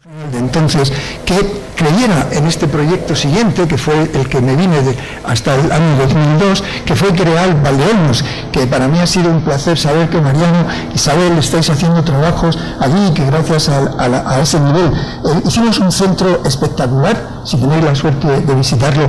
de entonces, que creyera en este proyecto siguiente, que fue el que me vine hasta el año 2002, que fue crear Valdeolmos, que para mí ha sido un placer saber que Mariano, Isabel, estáis haciendo trabajos allí, que gracias a ese nivel hicimos un centro espectacular. Si tenéis la suerte de visitarlo,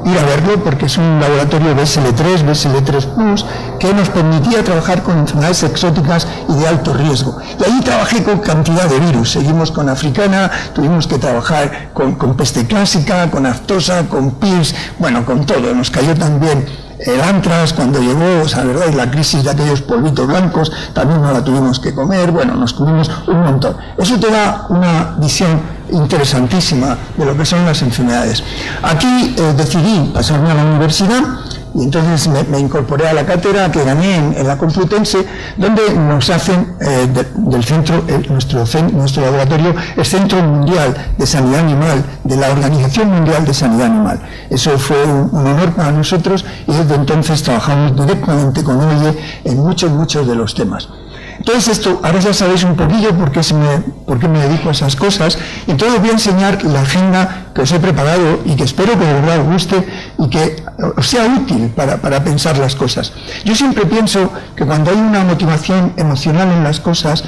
ir a verlo, porque es un laboratorio BSL-3, BSL-3+, que nos permitía trabajar con enfermedades exóticas y de alto riesgo. Y ahí trabajé con cantidad de virus. Seguimos con africana, tuvimos que trabajar con peste clásica, con aftosa, con PIRS, bueno, con todo. Nos cayó también el antras cuando llegó, o sea, ¿verdad? Y la crisis de aquellos polvitos blancos, también no la tuvimos que comer, bueno, nos cubrimos un montón. Eso te da una visión interesantísima de lo que son las enfermedades. Aquí decidí pasarme a la universidad y entonces me incorporé a la cátedra que gané en la Complutense, donde nos hacen del centro, nuestro laboratorio, el Centro Mundial de Sanidad Animal, de la Organización Mundial de Sanidad Animal. Eso fue un honor para nosotros y desde entonces trabajamos directamente con OIE en muchos de los temas. Entonces esto, ahora ya sabéis un poquillo por qué me dedico a esas cosas, y entonces os voy a enseñar la agenda que os he preparado y que espero que de verdad os guste y que os sea útil para pensar las cosas. Yo siempre pienso que cuando hay una motivación emocional en las cosas,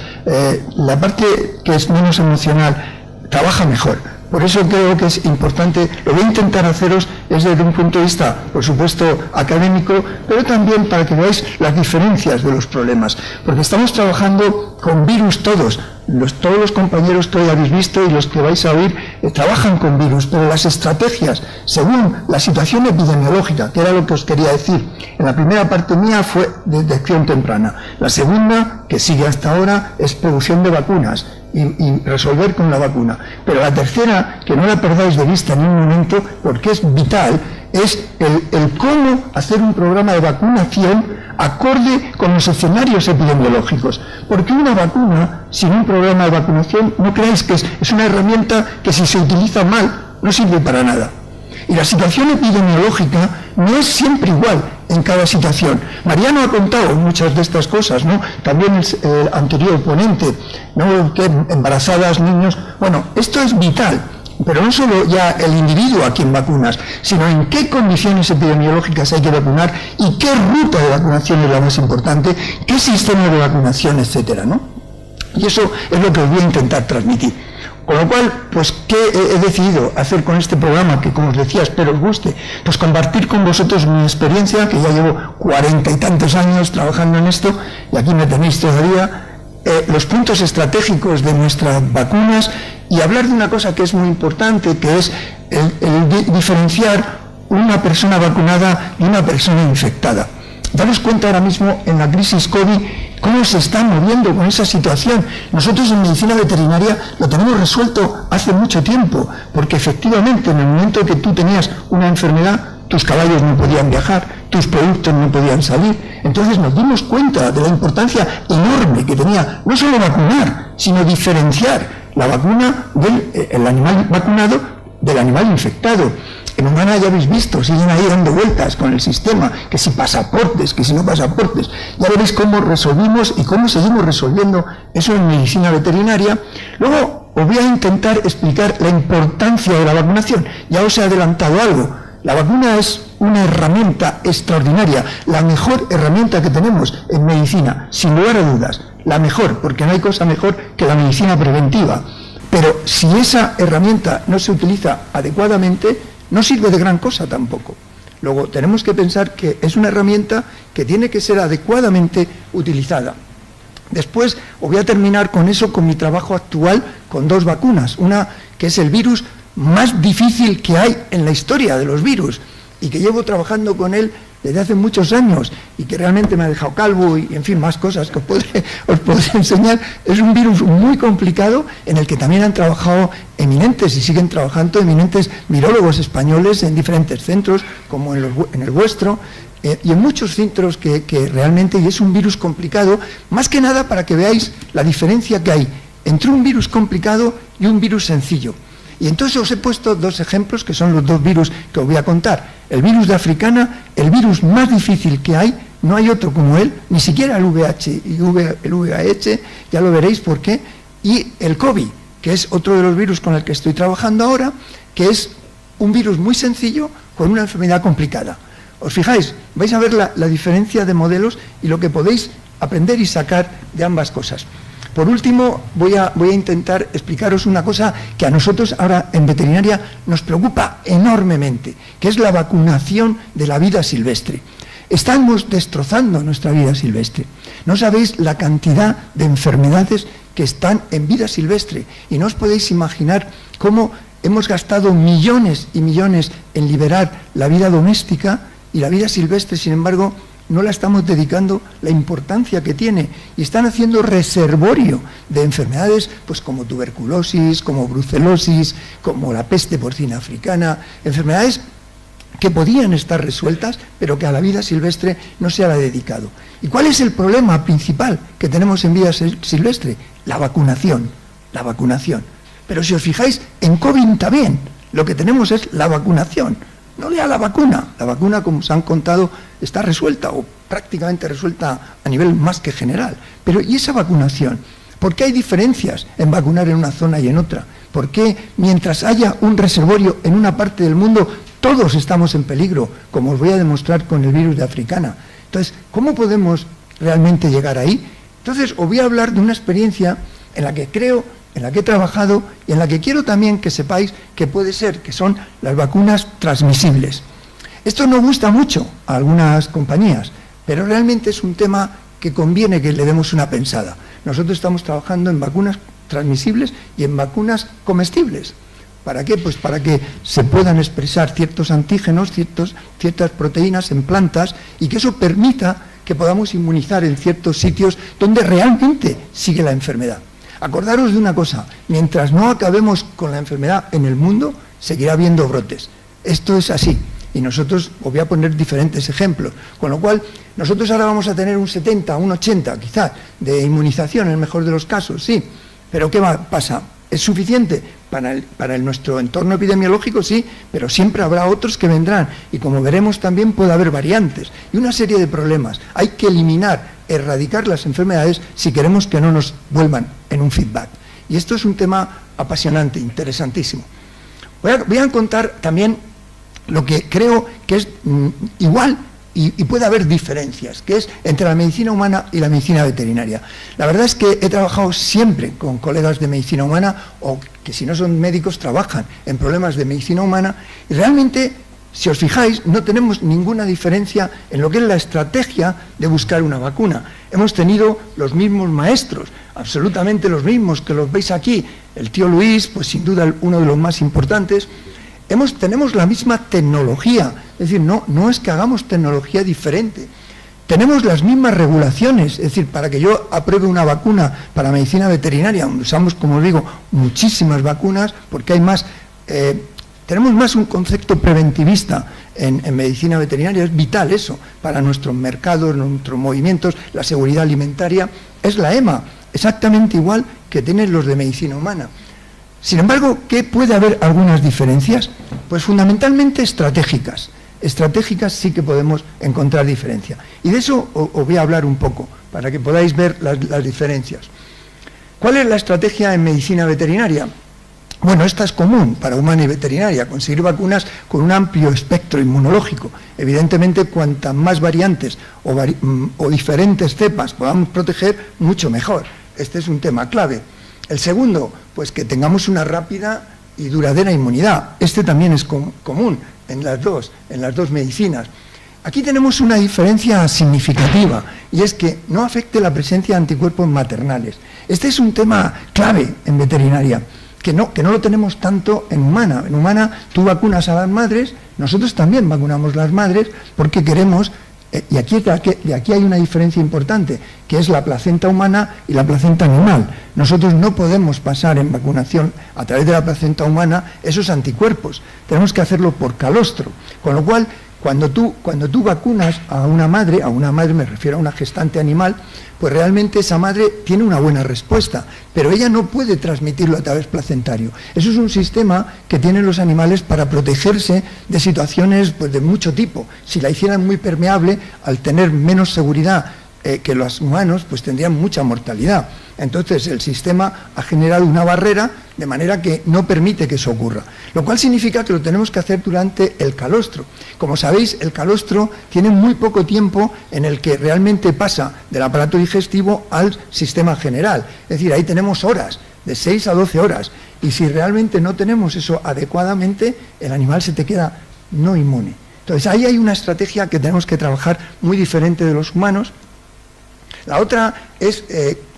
la parte que es menos emocional trabaja mejor. Por eso creo que es importante, lo voy a intentar haceros desde un punto de vista, por supuesto, académico, pero también para que veáis las diferencias de los problemas. Porque estamos trabajando con virus todos los compañeros que hoy habéis visto y los que vais a oír trabajan con virus, pero las estrategias, según la situación epidemiológica, que era lo que os quería decir, en la primera parte mía fue detección temprana. La segunda, que sigue hasta ahora, es producción de vacunas y resolver con la vacuna. Pero la tercera, que no la perdáis de vista en un momento, porque es vital, es el cómo hacer un programa de vacunación acorde con los escenarios epidemiológicos. Porque una vacuna sin un programa de vacunación, no creáis que es una herramienta que si se utiliza mal no sirve para nada. Y la situación epidemiológica no es siempre igual en cada situación. Mariano ha contado muchas de estas cosas, ¿no? También el anterior ponente, ¿no? Que embarazadas, niños. Bueno, esto es vital. Pero no solo ya el individuo a quien vacunas, sino en qué condiciones epidemiológicas hay que vacunar y qué ruta de vacunación es la más importante, qué sistema de vacunación, etcétera, ¿no? Y eso es lo que os voy a intentar transmitir. Con lo cual, pues, ¿qué he decidido hacer con este programa? Que, como os decía, espero os guste. Pues compartir con vosotros mi experiencia, que ya llevo 40 y tantos años trabajando en esto, y aquí me tenéis todavía, los puntos estratégicos de nuestras vacunas, y hablar de una cosa que es muy importante, que es el diferenciar una persona vacunada de una persona infectada. Daros cuenta ahora mismo en la crisis COVID cómo se está moviendo con esa situación. Nosotros en medicina veterinaria lo tenemos resuelto hace mucho tiempo, porque efectivamente en el momento que tú tenías una enfermedad, tus caballos no podían viajar, tus productos no podían salir. Entonces nos dimos cuenta de la importancia enorme que tenía no solo vacunar, sino diferenciar la vacuna del animal vacunado del animal infectado. En humana ya habéis visto, siguen ahí dando vueltas con el sistema, que si pasaportes, que si no pasaportes. Ya veréis cómo resolvimos y cómo seguimos resolviendo eso en medicina veterinaria. Luego os voy a intentar explicar la importancia de la vacunación. Ya os he adelantado algo. La vacuna es una herramienta extraordinaria, la mejor herramienta que tenemos en medicina, sin lugar a dudas. La mejor, porque no hay cosa mejor que la medicina preventiva. Pero si esa herramienta no se utiliza adecuadamente, no sirve de gran cosa tampoco. Luego tenemos que pensar que es una herramienta que tiene que ser adecuadamente utilizada. Después os voy a terminar con eso, con mi trabajo actual, con dos vacunas. Una que es el virus más difícil que hay en la historia de los virus y que llevo trabajando con él desde hace muchos años y que realmente me ha dejado calvo y, en fin, más cosas que os podré enseñar. Es un virus muy complicado en el que también han trabajado eminentes y siguen trabajando eminentes virólogos españoles en diferentes centros, como en el vuestro, y en muchos centros que realmente, y es un virus complicado, más que nada para que veáis la diferencia que hay entre un virus complicado y un virus sencillo. Y entonces os he puesto dos ejemplos, que son los dos virus que os voy a contar. El virus de africana, el virus más difícil que hay, no hay otro como él, ni siquiera el VIH y el VIH, ya lo veréis por qué, y el COVID, que es otro de los virus con el que estoy trabajando ahora, que es un virus muy sencillo con una enfermedad complicada. ¿Os fijáis? Vais a ver la diferencia de modelos y lo que podéis aprender y sacar de ambas cosas. Por último, voy a intentar explicaros una cosa que a nosotros ahora en veterinaria nos preocupa enormemente, que es la vacunación de la vida silvestre. Estamos destrozando nuestra vida silvestre. No sabéis la cantidad de enfermedades que están en vida silvestre y no os podéis imaginar cómo hemos gastado millones y millones en liberar la vida doméstica y la vida silvestre, sin embargo, no la estamos dedicando la importancia que tiene y están haciendo reservorio de enfermedades pues como tuberculosis, como brucelosis, como la peste porcina africana, enfermedades que podían estar resueltas, pero que a la vida silvestre no se ha dedicado. ¿Y cuál es el problema principal que tenemos en vida silvestre? La vacunación, la vacunación. Pero si os fijáis, en COVID también lo que tenemos es la vacunación. No lea la vacuna, como os han contado, está resuelta o prácticamente resuelta a nivel más que general. Pero ¿y esa vacunación? ¿Por qué hay diferencias en vacunar en una zona y en otra? ¿Por qué mientras haya un reservorio en una parte del mundo, todos estamos en peligro, como os voy a demostrar con el virus de Africana? Entonces, ¿cómo podemos realmente llegar ahí? Entonces, os voy a hablar de una experiencia en la que creo, en la que he trabajado y en la que quiero también que sepáis que puede ser, que son las vacunas transmisibles. Esto no gusta mucho a algunas compañías, pero realmente es un tema que conviene que le demos una pensada. Nosotros estamos trabajando en vacunas transmisibles y en vacunas comestibles. ¿Para qué? Pues para que se puedan expresar ciertos antígenos, ciertas proteínas en plantas y que eso permita que podamos inmunizar en ciertos sitios donde realmente sigue la enfermedad. Acordaros de una cosa, mientras no acabemos con la enfermedad en el mundo, seguirá habiendo brotes. Esto es así. Y nosotros, os voy a poner diferentes ejemplos. Con lo cual, nosotros ahora vamos a tener un 70, un 80 quizás, de inmunización en el mejor de los casos, sí. Pero ¿qué pasa? ¿Es suficiente para nuestro entorno epidemiológico? Sí, pero siempre habrá otros que vendrán. Y como veremos también puede haber variantes y una serie de problemas. Hay que eliminar, erradicar las enfermedades si queremos que no nos vuelvan en un feedback. Y esto es un tema apasionante, interesantísimo. Voy a contar también lo que creo que es igual y puede haber diferencias, que es entre la medicina humana y la medicina veterinaria. La verdad es que he trabajado siempre con colegas de medicina humana o que si no son médicos trabajan en problemas de medicina humana y realmente, si os fijáis, no tenemos ninguna diferencia en lo que es la estrategia de buscar una vacuna. Hemos tenido los mismos maestros, absolutamente los mismos que los veis aquí. El tío Luis, pues sin duda uno de los más importantes. Tenemos la misma tecnología, es decir, no es que hagamos tecnología diferente. Tenemos las mismas regulaciones, es decir, para que yo apruebe una vacuna para medicina veterinaria, donde usamos, como os digo, muchísimas vacunas, porque hay más, tenemos más un concepto preventivista en medicina veterinaria, es vital eso, para nuestros mercados, nuestros movimientos, la seguridad alimentaria, es la EMA, exactamente igual que tienen los de medicina humana. Sin embargo, ¿qué puede haber algunas diferencias? Pues fundamentalmente estratégicas. Estratégicas sí que podemos encontrar diferencia. Y de eso os voy a hablar un poco, para que podáis ver las diferencias. ¿Cuál es la estrategia en medicina veterinaria? Bueno, esta es común para humana y veterinaria, conseguir vacunas con un amplio espectro inmunológico. Evidentemente, cuantas más variantes o diferentes cepas podamos proteger, mucho mejor. Este es un tema clave. El segundo, pues que tengamos una rápida y duradera inmunidad. Este también es común en las dos medicinas. Aquí tenemos una diferencia significativa y es que no afecte la presencia de anticuerpos maternales. Este es un tema clave en veterinaria, que no lo tenemos tanto en humana. En humana tú vacunas a las madres, nosotros también vacunamos a las madres porque queremos. Y aquí hay una diferencia importante, que es la placenta humana y la placenta animal. Nosotros no podemos pasar en vacunación a través de la placenta humana esos anticuerpos. Tenemos que hacerlo por calostro. Con lo cual, cuando tú vacunas a una madre me refiero a una gestante animal, pues realmente esa madre tiene una buena respuesta, pero ella no puede transmitirlo a través placentario. Eso es un sistema que tienen los animales para protegerse de situaciones pues, de mucho tipo. Si la hicieran muy permeable, al tener menos seguridad que los humanos pues tendrían mucha mortalidad. Entonces el sistema ha generado una barrera de manera que no permite que eso ocurra, lo cual significa que lo tenemos que hacer durante el calostro. Como sabéis, el calostro tiene muy poco tiempo en el que realmente pasa del aparato digestivo al sistema general, es decir, ahí tenemos horas, de 6 a 12 horas, y si realmente no tenemos eso adecuadamente, el animal se te queda no inmune. Entonces ahí hay una estrategia que tenemos que trabajar muy diferente de los humanos. La otra es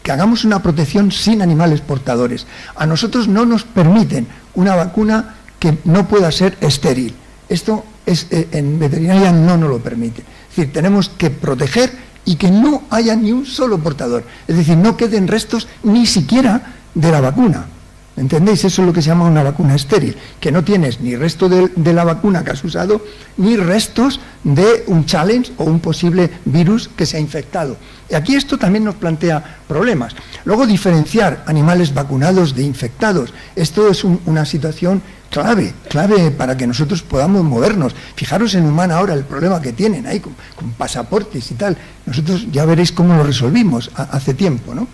que hagamos una protección sin animales portadores. A nosotros no nos permiten una vacuna que no pueda ser estéril. Esto en veterinaria no nos lo permite. Es decir, tenemos que proteger y que no haya ni un solo portador. Es decir, no queden restos ni siquiera de la vacuna. ¿Entendéis? Eso es lo que se llama una vacuna estéril, que no tienes ni resto de la vacuna que has usado, ni restos de un challenge o un posible virus que se ha infectado. Y aquí esto también nos plantea problemas. Luego, diferenciar animales vacunados de infectados. Esto es una situación clave para que nosotros podamos movernos. Fijaros en Humana ahora el problema que tienen ahí con pasaportes y tal. Nosotros ya veréis cómo lo resolvimos hace tiempo, ¿no?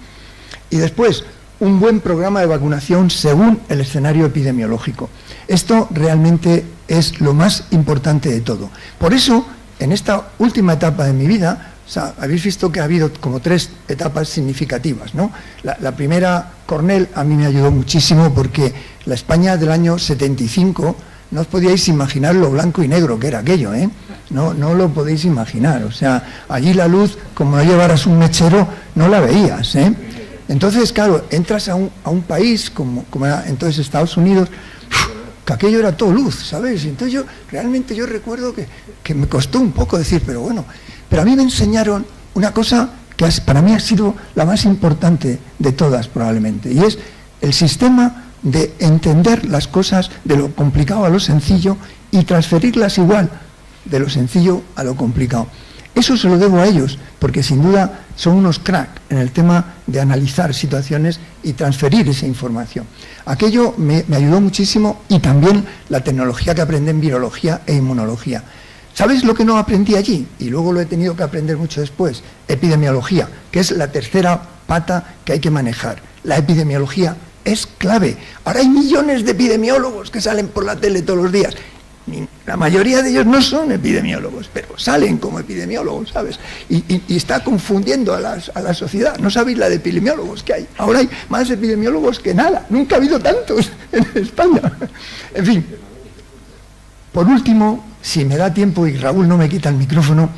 Y después, un buen programa de vacunación según el escenario epidemiológico. Esto realmente es lo más importante de todo. Por eso, en esta última etapa de mi vida, o sea, habéis visto que ha habido como 3 etapas significativas, ¿no? La primera, Cornell, a mí me ayudó muchísimo porque la España del año 75, no os podíais imaginar lo blanco y negro que era aquello, ¿eh? No lo podéis imaginar. O sea, allí la luz, como no llevaras un mechero, no la veías, ¿eh? Entonces, claro, entras a un país como era entonces Estados Unidos, que aquello era todo luz, ¿sabes? Entonces yo recuerdo que me costó un poco decir, pero bueno, pero a mí me enseñaron una cosa que para mí ha sido la más importante de todas probablemente, y es el sistema de entender las cosas de lo complicado a lo sencillo y transferirlas igual de lo sencillo a lo complicado. Eso se lo debo a ellos, porque sin duda son unos crack en el tema de analizar situaciones y transferir esa información. Aquello me ayudó muchísimo, y también la tecnología que aprendí en virología e inmunología. ¿Sabéis lo que no aprendí allí? Y luego lo he tenido que aprender mucho después. Epidemiología, que es la tercera pata que hay que manejar. La epidemiología es clave. Ahora hay millones de epidemiólogos que salen por la tele todos los días. La mayoría de ellos no son epidemiólogos, pero salen como epidemiólogos, ¿sabes? Y está confundiendo a la sociedad. No sabéis la de epidemiólogos que hay. Ahora hay más epidemiólogos que nada. Nunca ha habido tantos en España. En fin. Por último, si me da tiempo y Raúl no me quita el micrófono,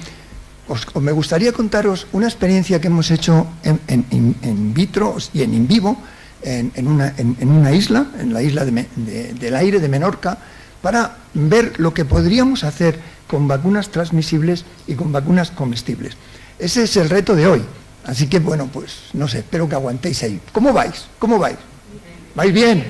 me gustaría contaros una experiencia que hemos hecho en vitro y en in vivo en una isla, en la isla del Aire de Menorca, para ver lo que podríamos hacer con vacunas transmisibles y con vacunas comestibles. Ese es el reto de hoy. Así que, bueno, pues, no sé, espero que aguantéis ahí. ¿Cómo vais? ¿Cómo vais? ¿Vais bien?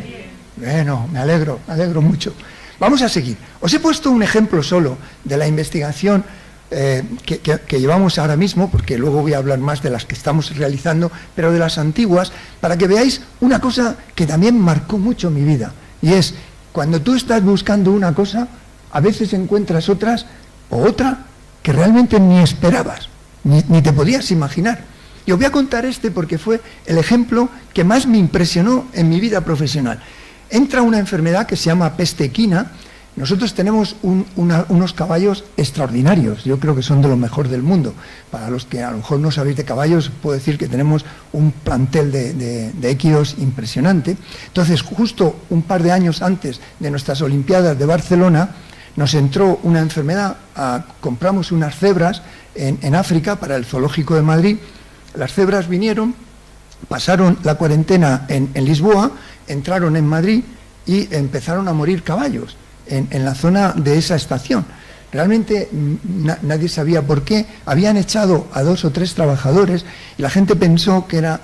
Bueno, me alegro mucho. Vamos a seguir. Os he puesto un ejemplo solo de la investigación que llevamos ahora mismo, porque luego voy a hablar más de las que estamos realizando, pero de las antiguas, para que veáis una cosa que también marcó mucho mi vida, y es: cuando tú estás buscando una cosa, a veces encuentras otra que realmente ni esperabas, ni te podías imaginar. Y os voy a contar porque fue el ejemplo que más me impresionó en mi vida profesional. Entra una enfermedad que se llama peste equina. Nosotros tenemos unos caballos extraordinarios, yo creo que son de lo mejor del mundo. Para los que a lo mejor no sabéis de caballos, puedo decir que tenemos un plantel de equinos impresionante. Entonces, justo un par de años antes de nuestras Olimpiadas de Barcelona, nos entró una enfermedad. Compramos unas cebras en África para el Zoológico de Madrid. Las cebras vinieron, pasaron la cuarentena en Lisboa, entraron en Madrid y empezaron a morir caballos en la zona de esa estación. Realmente nadie sabía por qué. Habían echado a 2 o 3 trabajadores y la gente pensó que era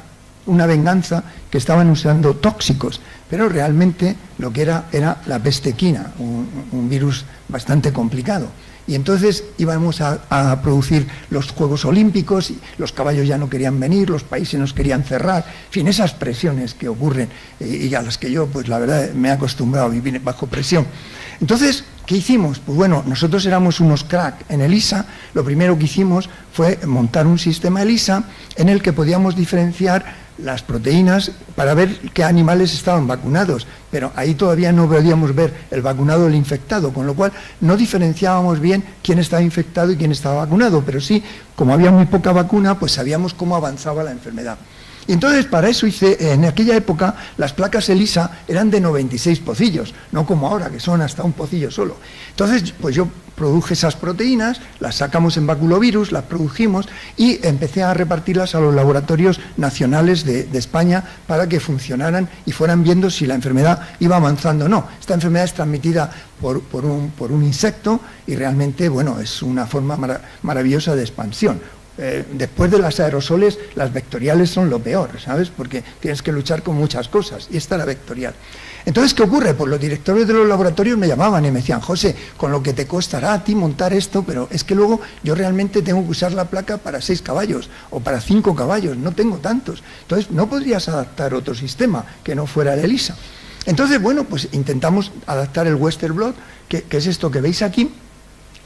una venganza, que estaban usando tóxicos, pero realmente lo que era la peste equina, un virus bastante complicado. Y entonces íbamos a producir los Juegos Olímpicos y los caballos ya no querían venir, los países nos querían cerrar, en fin, esas presiones que ocurren y a las que yo, pues la verdad, me he acostumbrado a vivir bajo presión. Entonces, ¿Qué hicimos? Pues bueno, nosotros éramos unos crack en ELISA. Lo primero que hicimos fue montar un sistema ELISA en el que podíamos diferenciar las proteínas para ver qué animales estaban vacunados, pero ahí todavía no podíamos ver el vacunado del infectado, con lo cual no diferenciábamos bien quién estaba infectado y quién estaba vacunado, pero sí, como había muy poca vacuna, pues sabíamos cómo avanzaba la enfermedad. Y entonces para eso hice, en aquella época, las placas ELISA eran de 96 pocillos, no como ahora, que son hasta un pocillo solo. Entonces, pues yo produje esas proteínas, las sacamos en baculovirus, las produjimos y empecé a repartirlas a los laboratorios nacionales de España para que funcionaran y fueran viendo si la enfermedad iba avanzando o no. Esta enfermedad es transmitida por un insecto y realmente, bueno, es una forma maravillosa de expansión. Después de las aerosoles, las vectoriales son lo peor, ¿sabes? Porque tienes que luchar con muchas cosas, y esta era vectorial. Entonces, ¿qué ocurre? Pues los directores de los laboratorios me llamaban y me decían, José, con lo que te costará a ti montar esto, pero es que luego yo realmente tengo que usar la placa para 6 caballos o para 5 caballos, no tengo tantos. Entonces, ¿no podrías adaptar otro sistema que no fuera el ELISA? Entonces, bueno, pues intentamos adaptar el Western blot, que es esto que veis aquí.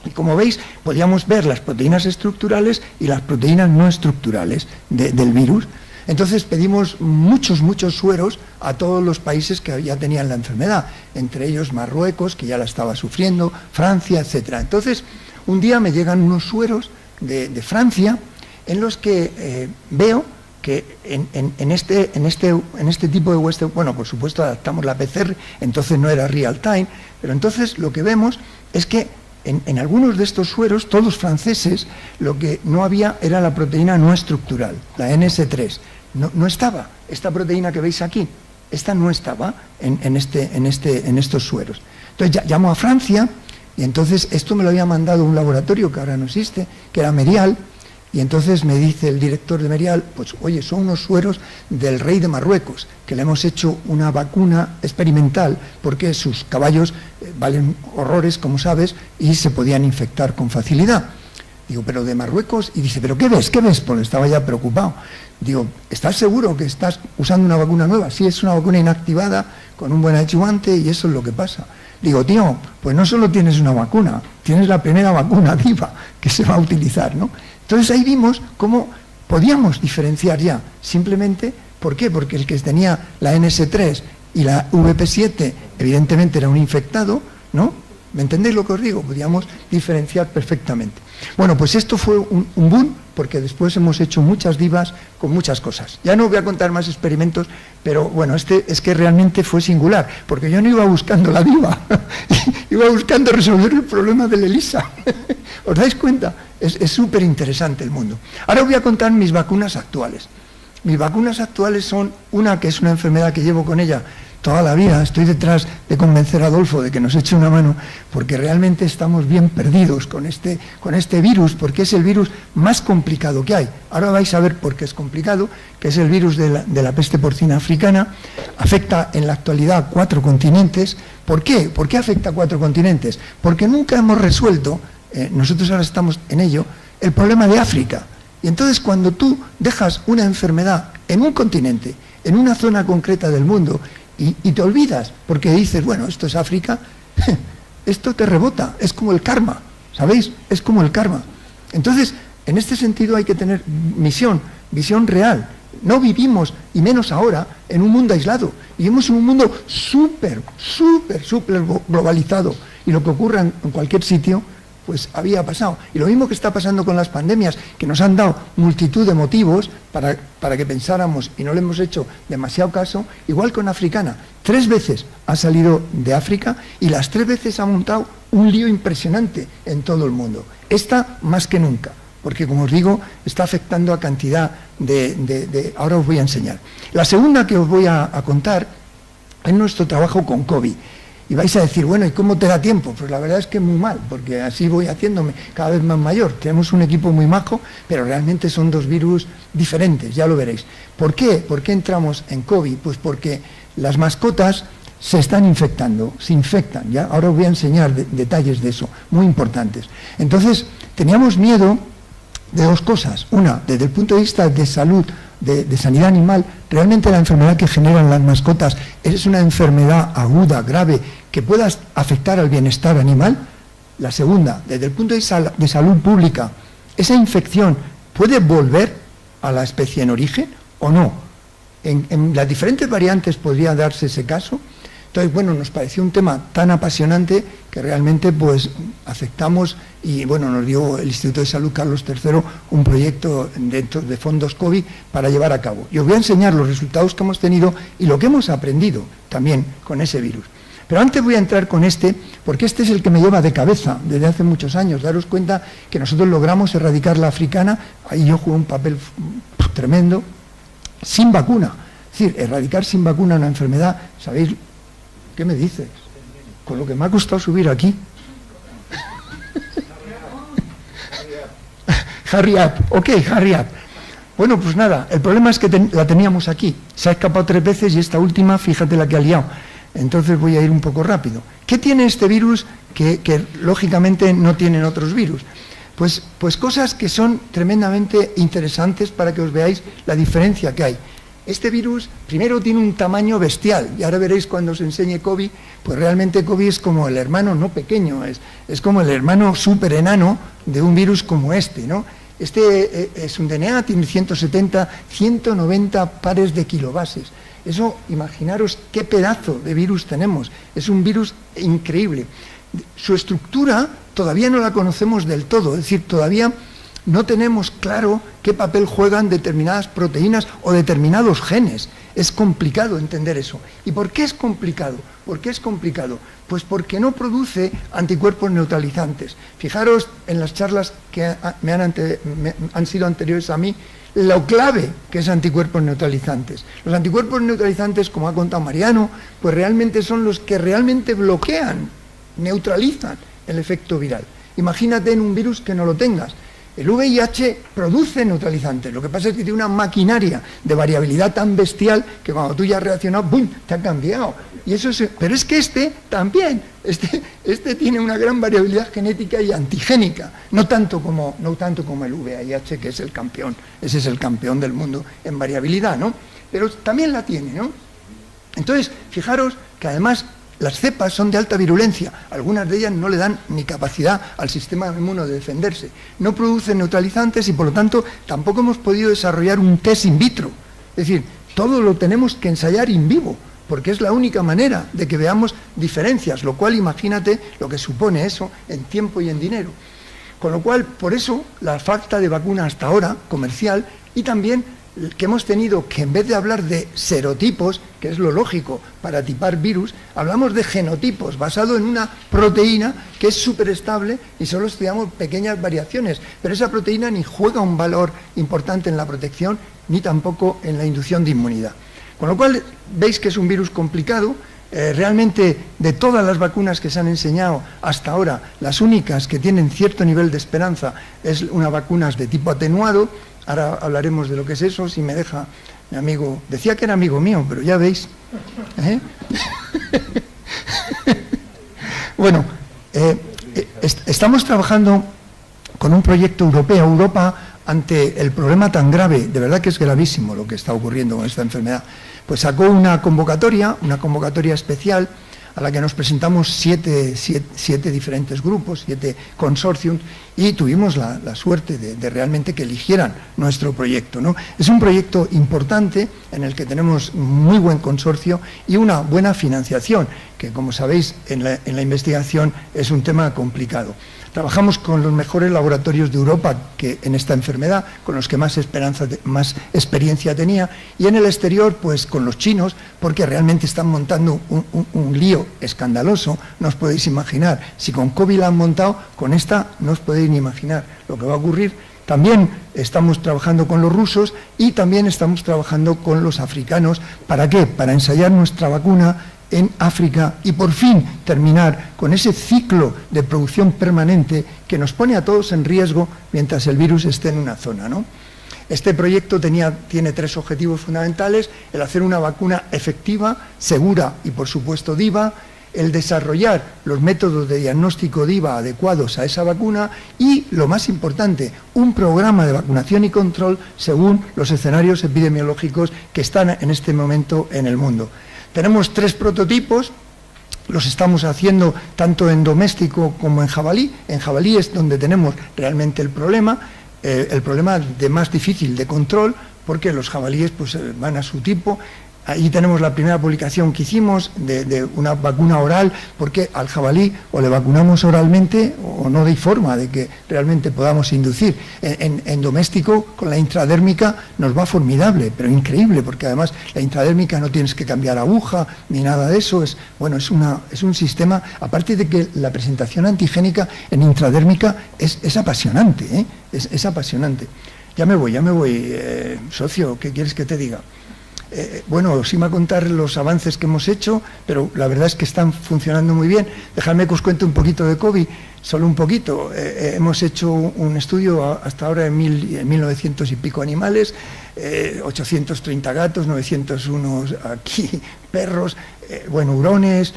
Y como veis, podíamos ver las proteínas estructurales y las proteínas no estructurales del virus. Entonces pedimos muchos sueros a todos los países que ya tenían la enfermedad, entre ellos Marruecos, que ya la estaba sufriendo, Francia, etc. Entonces, un día me llegan unos sueros de Francia en los que veo que en este tipo de Western, bueno, por supuesto adaptamos la PCR, entonces no era real time, pero entonces lo que vemos es que en algunos de estos sueros, todos franceses, lo que no había era la proteína no estructural, la NS3. No estaba esta proteína que veis aquí, esta no estaba en estos sueros. Entonces llamo a Francia y entonces esto me lo había mandado un laboratorio que ahora no existe, que era Merial, y entonces me dice el director de Merial, pues oye, son unos sueros del rey de Marruecos, que le hemos hecho una vacuna experimental, porque sus caballos valen horrores, como sabes, y se podían infectar con facilidad. Digo, pero de Marruecos, y dice, ¿pero qué ves? ¿Qué ves? Porque estaba ya preocupado. Digo, ¿estás seguro que estás usando una vacuna nueva? Sí, es una vacuna inactivada, con un buen adjuvante, y eso es lo que pasa. Digo, tío, pues no solo tienes una vacuna, tienes la primera vacuna viva que se va a utilizar, ¿no? Entonces ahí vimos cómo podíamos diferenciar ya, simplemente, ¿por qué? Porque el que tenía la NS3 y la VP7 evidentemente era un infectado, ¿no? ¿Me entendéis lo que os digo? Podíamos diferenciar perfectamente. Bueno, pues esto fue un boom, porque después hemos hecho muchas divas con muchas cosas. Ya no voy a contar más experimentos, pero bueno, este es que realmente fue singular, porque yo no iba buscando la diva, iba buscando resolver el problema del ELISA. ¿Os dais cuenta? Es súper interesante el mundo. Ahora os voy a contar mis vacunas actuales. Mis vacunas actuales son una que es una enfermedad que llevo con ella toda la vida. Estoy detrás de convencer a Adolfo de que nos eche una mano, porque realmente estamos bien perdidos con este virus, porque es el virus más complicado que hay. Ahora vais a ver por qué es complicado, que es el virus de la peste porcina africana. Afecta en la actualidad a 4 continentes. ¿Por qué? ¿Por qué afecta a 4 continentes? Porque nunca hemos resuelto, nosotros ahora estamos en ello, el problema de África. Y entonces cuando tú dejas una enfermedad en un continente, en una zona concreta del mundo, y te olvidas, porque dices, bueno, esto es África, esto te rebota, es como el karma, ¿sabéis? Es como el karma. Entonces, en este sentido hay que tener visión real. No vivimos, y menos ahora, en un mundo aislado. Vivimos en un mundo súper globalizado. Y lo que ocurra en cualquier sitio, pues había pasado. Y lo mismo que está pasando con las pandemias, que nos han dado multitud de motivos para que pensáramos, y no le hemos hecho demasiado caso, igual con africana. 3 veces ha salido de África y las 3 veces ha montado un lío impresionante en todo el mundo. Esta más que nunca, porque como os digo, está afectando a cantidad ahora os voy a enseñar. La segunda que os voy a contar es nuestro trabajo con COVID. Y vais a decir, bueno, ¿y cómo te da tiempo? Pues la verdad es que muy mal, porque así voy haciéndome cada vez más mayor. Tenemos un equipo muy majo, pero realmente son 2 virus diferentes, ya lo veréis. ¿Por qué? ¿Por qué entramos en COVID? Pues porque las mascotas se están infectando, se infectan, ¿ya? Ahora os voy a enseñar detalles de eso, muy importantes. Entonces, teníamos miedo de dos cosas. Una, desde el punto de vista de salud, de sanidad animal, realmente la enfermedad que generan las mascotas es una enfermedad aguda, grave, que pueda afectar al bienestar animal. La segunda, desde el punto de salud pública, ¿esa infección puede volver a la especie en origen o no? En las diferentes variantes podría darse ese caso. Entonces, bueno, nos pareció un tema tan apasionante que realmente pues aceptamos y bueno, nos dio el Instituto de Salud Carlos III un proyecto dentro de fondos COVID para llevar a cabo. Y os voy a enseñar los resultados que hemos tenido y lo que hemos aprendido también con ese virus. Pero antes voy a entrar con este, porque este es el que me lleva de cabeza desde hace muchos años. Daros cuenta que nosotros logramos erradicar la africana, ahí yo jugué un papel tremendo, sin vacuna. Es decir, erradicar sin vacuna una enfermedad, ¿sabéis? ¿Qué me dices? Con lo que me ha costado subir aquí. Hurry up, ok, hurry up. Bueno, pues nada, el problema es que la teníamos aquí. Se ha escapado 3 veces y esta última, fíjate la que ha liado. Entonces voy a ir un poco rápido. ¿Qué tiene este virus que lógicamente no tienen otros virus? Pues cosas que son tremendamente interesantes para que os veáis la diferencia que hay. Este virus primero tiene un tamaño bestial, y ahora veréis cuando os enseñe COVID, pues realmente COVID es como el hermano no pequeño, es como el hermano súper enano de un virus como este, ¿no? Este es un DNA, tiene 170, 190 pares de kilobases. Eso, imaginaros qué pedazo de virus tenemos, es un virus increíble. Su estructura todavía no la conocemos del todo, es decir, todavía no tenemos claro qué papel juegan determinadas proteínas o determinados genes. Es complicado entender eso. ¿Y por qué es complicado? ¿Por qué es complicado? Pues porque no produce anticuerpos neutralizantes. Fijaros en las charlas que han sido anteriores a mí, lo clave que es anticuerpos neutralizantes. Los anticuerpos neutralizantes, como ha contado Mariano, pues realmente son los que realmente bloquean, neutralizan el efecto viral. Imagínate en un virus que no lo tengas. El VIH produce neutralizantes, lo que pasa es que tiene una maquinaria de variabilidad tan bestial que cuando tú ya has reaccionado, ¡bum!, te ha cambiado. Y eso pero es que este también, este tiene una gran variabilidad genética y antigénica, no tanto como el VIH, que es el campeón, ese es el campeón del mundo en variabilidad, ¿no? Pero también la tiene, ¿no? Entonces, fijaros que además las cepas son de alta virulencia, algunas de ellas no le dan ni capacidad al sistema inmuno de defenderse, no producen neutralizantes y por lo tanto tampoco hemos podido desarrollar un test in vitro. Es decir, todo lo tenemos que ensayar in vivo, porque es la única manera de que veamos diferencias, lo cual imagínate lo que supone eso en tiempo y en dinero. Con lo cual, por eso, la falta de vacuna hasta ahora, comercial, y también que hemos tenido que en vez de hablar de serotipos, que es lo lógico para tipar virus, hablamos de genotipos, basado en una proteína que es súper estable y solo estudiamos pequeñas variaciones, pero esa proteína ni juega un valor importante en la protección, ni tampoco en la inducción de inmunidad. Con lo cual, veis que es un virus complicado. Realmente, de todas las vacunas que se han enseñado hasta ahora, las únicas que tienen cierto nivel de esperanza es una vacunas de tipo atenuado. Ahora hablaremos de lo que es eso, si me deja mi amigo. Decía que era amigo mío, pero ya veis. Bueno, estamos trabajando con un proyecto europeo. Europa, ante el problema tan grave, de verdad que es gravísimo lo que está ocurriendo con esta enfermedad, pues sacó una convocatoria especial, a la que nos presentamos siete diferentes grupos, 7 consorcios, y tuvimos la suerte de realmente que eligieran nuestro proyecto, ¿no? Es un proyecto importante en el que tenemos muy buen consorcio y una buena financiación, que como sabéis en la investigación es un tema complicado. Trabajamos con los mejores laboratorios de Europa que en esta enfermedad, con los que más experiencia tenía, y en el exterior, pues con los chinos, porque realmente están montando un lío escandaloso. No os podéis imaginar, si con COVID la han montado, con esta no os podéis ni imaginar lo que va a ocurrir. También estamos trabajando con los rusos y también estamos trabajando con los africanos. ¿Para qué? Para ensayar nuestra vacuna en África y por fin terminar con ese ciclo de producción permanente que nos pone a todos en riesgo mientras el virus esté en una zona, ¿no? Este proyecto tiene 3 objetivos fundamentales: el hacer una vacuna efectiva, segura y por supuesto viva, el desarrollar los métodos de diagnóstico DIVA adecuados a esa vacuna y, lo más importante, un programa de vacunación y control según los escenarios epidemiológicos que están en este momento en el mundo. Tenemos 3 prototipos. Los estamos haciendo tanto en doméstico como en jabalí. En jabalí es donde tenemos realmente el problema de más difícil de control, porque los jabalíes pues, van a su tipo. Ahí tenemos la primera publicación que hicimos de una vacuna oral, porque al jabalí o le vacunamos oralmente o no hay forma de que realmente podamos inducir. En doméstico, con la intradérmica nos va formidable, pero increíble, porque además la intradérmica no tienes que cambiar aguja ni nada de eso. Es un sistema, aparte de que la presentación antigénica en intradérmica es apasionante, ¿eh? Es apasionante. Ya me voy, socio, ¿qué quieres que te diga? Bueno, os iba a contar los avances que hemos hecho, pero la verdad es que están funcionando muy bien. Dejadme que os cuente un poquito de COVID, solo un poquito. Hemos hecho un estudio hasta ahora en 1900 y pico animales, 830 gatos, 901 aquí, perros, hurones,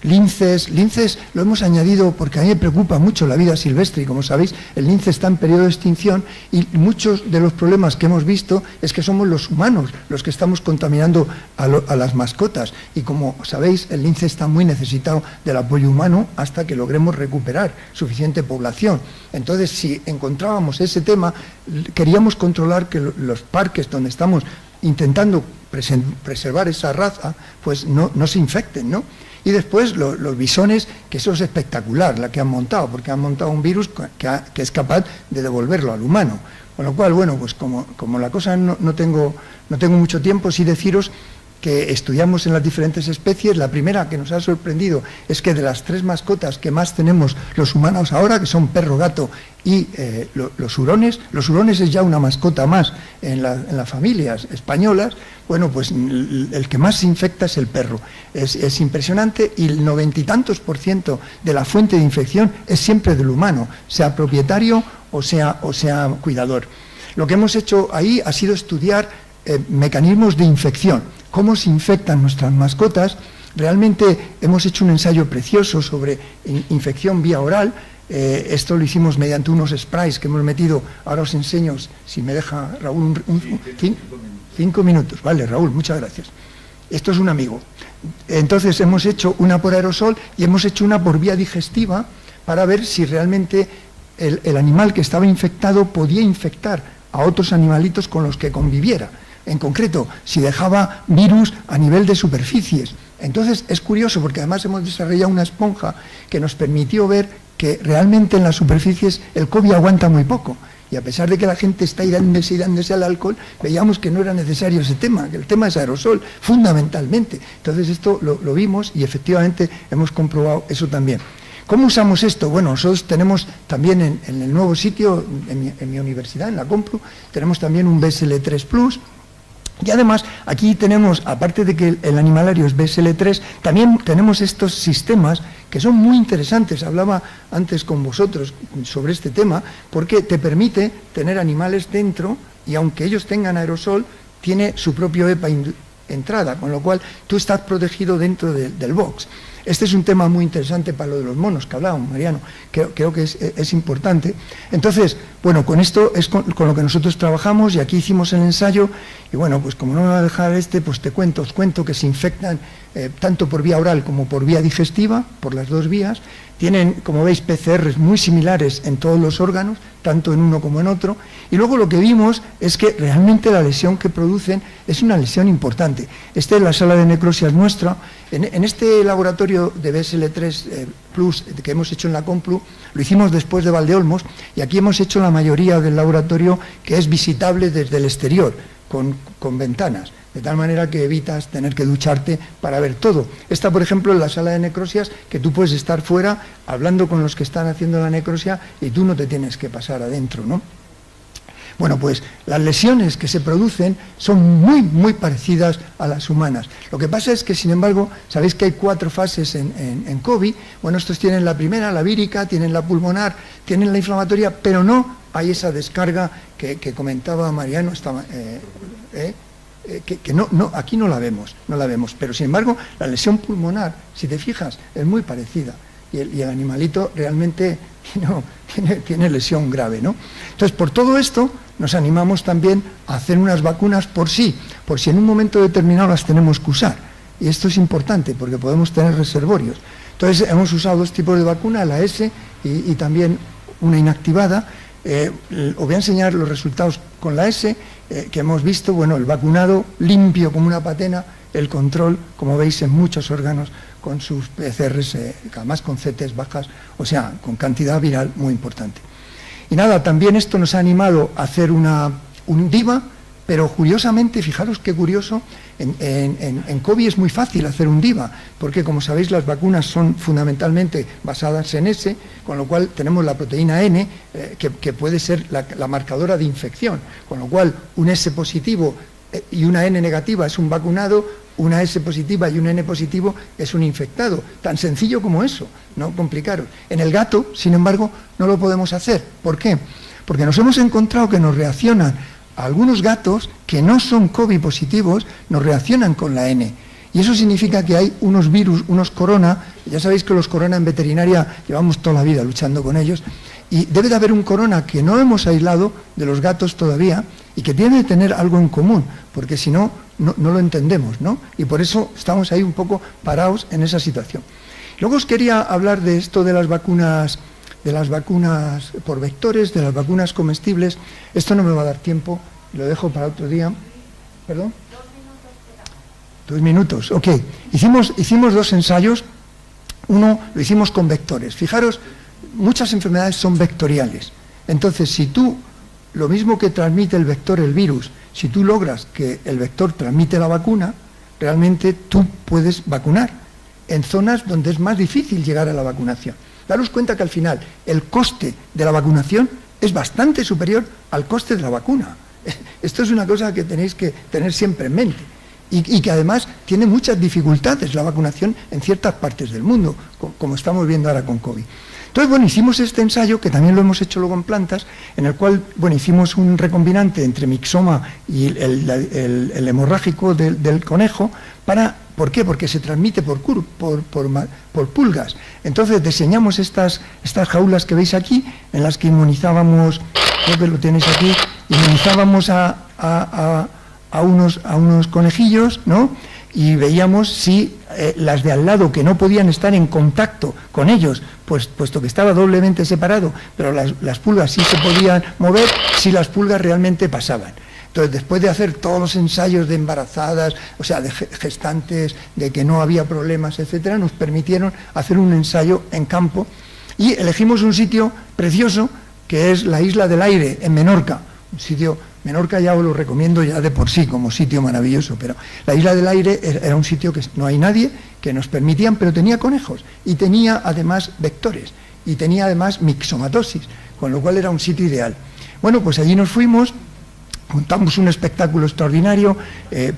linces. Linces lo hemos añadido porque a mí me preocupa mucho la vida silvestre y, como sabéis, el lince está en periodo de extinción y muchos de los problemas que hemos visto es que somos los humanos los que estamos contaminando a las mascotas, y como sabéis el lince está muy necesitado del apoyo humano hasta que logremos recuperar suficiente población. Entonces, si encontrábamos ese tema, queríamos controlar que los parques donde estamos intentando preservar esa raza, pues no se infecten, ¿no? Y después los bisones, que eso es espectacular, la que han montado, porque han montado un virus que es capaz de devolverlo al humano. Con lo cual, bueno, pues como la cosa no tengo mucho tiempo, sí deciros que estudiamos en las diferentes especies. La primera que nos ha sorprendido es que de las 3 mascotas que más tenemos los humanos ahora, que son perro, gato y los hurones es ya una mascota más en las familias españolas. Bueno, pues el que más se infecta es el perro. Es impresionante, y el 90 y tantos % de la fuente de infección es siempre del humano, sea propietario o sea cuidador. Lo que hemos hecho ahí ha sido estudiar mecanismos de infección, cómo se infectan nuestras mascotas. Realmente hemos hecho un ensayo precioso sobre infección vía oral. Esto lo hicimos mediante unos sprays que hemos metido. Ahora os enseño, si me deja Raúl, 5 minutos. Vale, Raúl, muchas gracias. Esto es un amigo. Entonces hemos hecho una por aerosol y hemos hecho una por vía digestiva para ver si realmente el animal que estaba infectado podía infectar a otros animalitos con los que conviviera. En concreto, si dejaba virus a nivel de superficies. Entonces es curioso, porque además hemos desarrollado una esponja que nos permitió ver que realmente en las superficies el COVID aguanta muy poco. Y a pesar de que la gente está dándose al alcohol, veíamos que no era necesario ese tema, que el tema es aerosol, fundamentalmente. Entonces esto lo vimos y efectivamente hemos comprobado eso también. ¿Cómo usamos esto? Bueno, nosotros tenemos también en el nuevo sitio, en mi universidad, en la Complu, tenemos también un BSL3 Plus. Y además, aquí tenemos, aparte de que el animalario es BSL3, también tenemos estos sistemas que son muy interesantes. Hablaba antes con vosotros sobre este tema, porque te permite tener animales dentro y, aunque ellos tengan aerosol, tiene su propio EPA entrada, con lo cual tú estás protegido dentro del box. Este es un tema muy interesante para lo de los monos que hablábamos, Mariano, creo que es importante. Entonces, bueno, con esto es con lo que nosotros trabajamos, y aquí hicimos el ensayo, y bueno, pues como no me va a dejar pues os cuento que se infectan tanto por vía oral como por vía digestiva, por las 2 vías. Tienen, como veis, PCRs muy similares en todos los órganos, tanto en uno como en otro, y luego lo que vimos es que realmente la lesión que producen es una lesión importante. Esta es la sala de necrosias nuestra. En este laboratorio de BSL3 Plus que hemos hecho en la Complu, lo hicimos después de Valdeolmos, y aquí hemos hecho la mayoría del laboratorio que es visitable desde el exterior, con ventanas, de tal manera que evitas tener que ducharte para ver todo. Esta, por ejemplo, es la sala de necrosias, que tú puedes estar fuera hablando con los que están haciendo la necrosia y tú no te tienes que pasar adentro, ¿no? Bueno, pues las lesiones que se producen son muy, muy parecidas a las humanas. Lo que pasa es que, sin embargo, sabéis que hay 4 fases en COVID. Bueno, estos tienen la primera, la vírica, tienen la pulmonar, tienen la inflamatoria, pero no hay esa descarga que comentaba Mariano. aquí no la vemos, pero sin embargo la lesión pulmonar, si te fijas, es muy parecida y el animalito realmente tiene lesión grave, ¿no? Entonces, por todo esto nos animamos también a hacer unas vacunas por si en un momento determinado las tenemos que usar, y esto es importante porque podemos tener reservorios. Entonces hemos usado dos tipos de vacuna, la S y también una inactivada. Os voy a enseñar los resultados con la S, que hemos visto, bueno, el vacunado limpio como una patena, el control, como veis, en muchos órganos con sus PCRs, además con CTs bajas, o sea, con cantidad viral muy importante. Y nada, también esto nos ha animado a hacer un DIVA, pero curiosamente, fijaros qué curioso, en COVID es muy fácil hacer un DIVA, porque como sabéis las vacunas son fundamentalmente basadas en S, con lo cual tenemos la proteína N, que puede ser la marcadora de infección, con lo cual un S positivo y una N negativa es un vacunado, una S positiva y un N positivo es un infectado, tan sencillo como eso, no complicaros. En el gato, sin embargo, no lo podemos hacer. ¿Por qué? Porque nos hemos encontrado que nos reaccionan algunos gatos que no son COVID positivos, nos reaccionan con la N. Y eso significa que hay unos virus, unos corona, ya sabéis que los corona en veterinaria llevamos toda la vida luchando con ellos, y debe de haber un corona que no hemos aislado de los gatos todavía y que tiene que tener algo en común, porque si no, no lo entendemos, ¿no? Y por eso estamos ahí un poco parados en esa situación. Luego os quería hablar de esto de las vacunas por vectores, de las vacunas comestibles. Esto no me va a dar tiempo, lo dejo para otro día. ¿Perdón? 2 minutos, ok. Hicimos 2 ensayos, uno lo hicimos con vectores. Fijaros, muchas enfermedades son vectoriales. Entonces, si tú, lo mismo que transmite el vector, el virus, si tú logras que el vector transmite la vacuna, realmente tú puedes vacunar en zonas donde es más difícil llegar a la vacunación. Daros cuenta que al final el coste de la vacunación es bastante superior al coste de la vacuna. Esto es una cosa que tenéis que tener siempre en mente y que además tiene muchas dificultades la vacunación en ciertas partes del mundo, como estamos viendo ahora con COVID. Entonces, bueno, hicimos este ensayo, que también lo hemos hecho luego en plantas, en el cual, bueno, hicimos un recombinante entre mixoma y el hemorrágico del conejo ¿por qué? Porque se transmite por pulgas. Entonces diseñamos estas jaulas que veis aquí, en las que inmunizábamos, creo que lo tenéis aquí, inmunizábamos a unos conejillos, ¿no? Y veíamos si las de al lado, que no podían estar en contacto con ellos, puesto que estaba doblemente separado, pero las pulgas sí se podían mover, si las pulgas realmente pasaban. Entonces, después de hacer todos los ensayos de embarazadas, o sea, de gestantes, de que no había problemas, etcétera, nos permitieron hacer un ensayo en campo y elegimos un sitio precioso, que es la Isla del Aire, en Menorca. Un sitio, Menorca ya os lo recomiendo ya de por sí como sitio maravilloso, pero la Isla del Aire era un sitio que no hay nadie, que nos permitían, pero tenía conejos y tenía además vectores y tenía además mixomatosis, con lo cual era un sitio ideal. Bueno, pues allí nos fuimos, montamos un espectáculo extraordinario,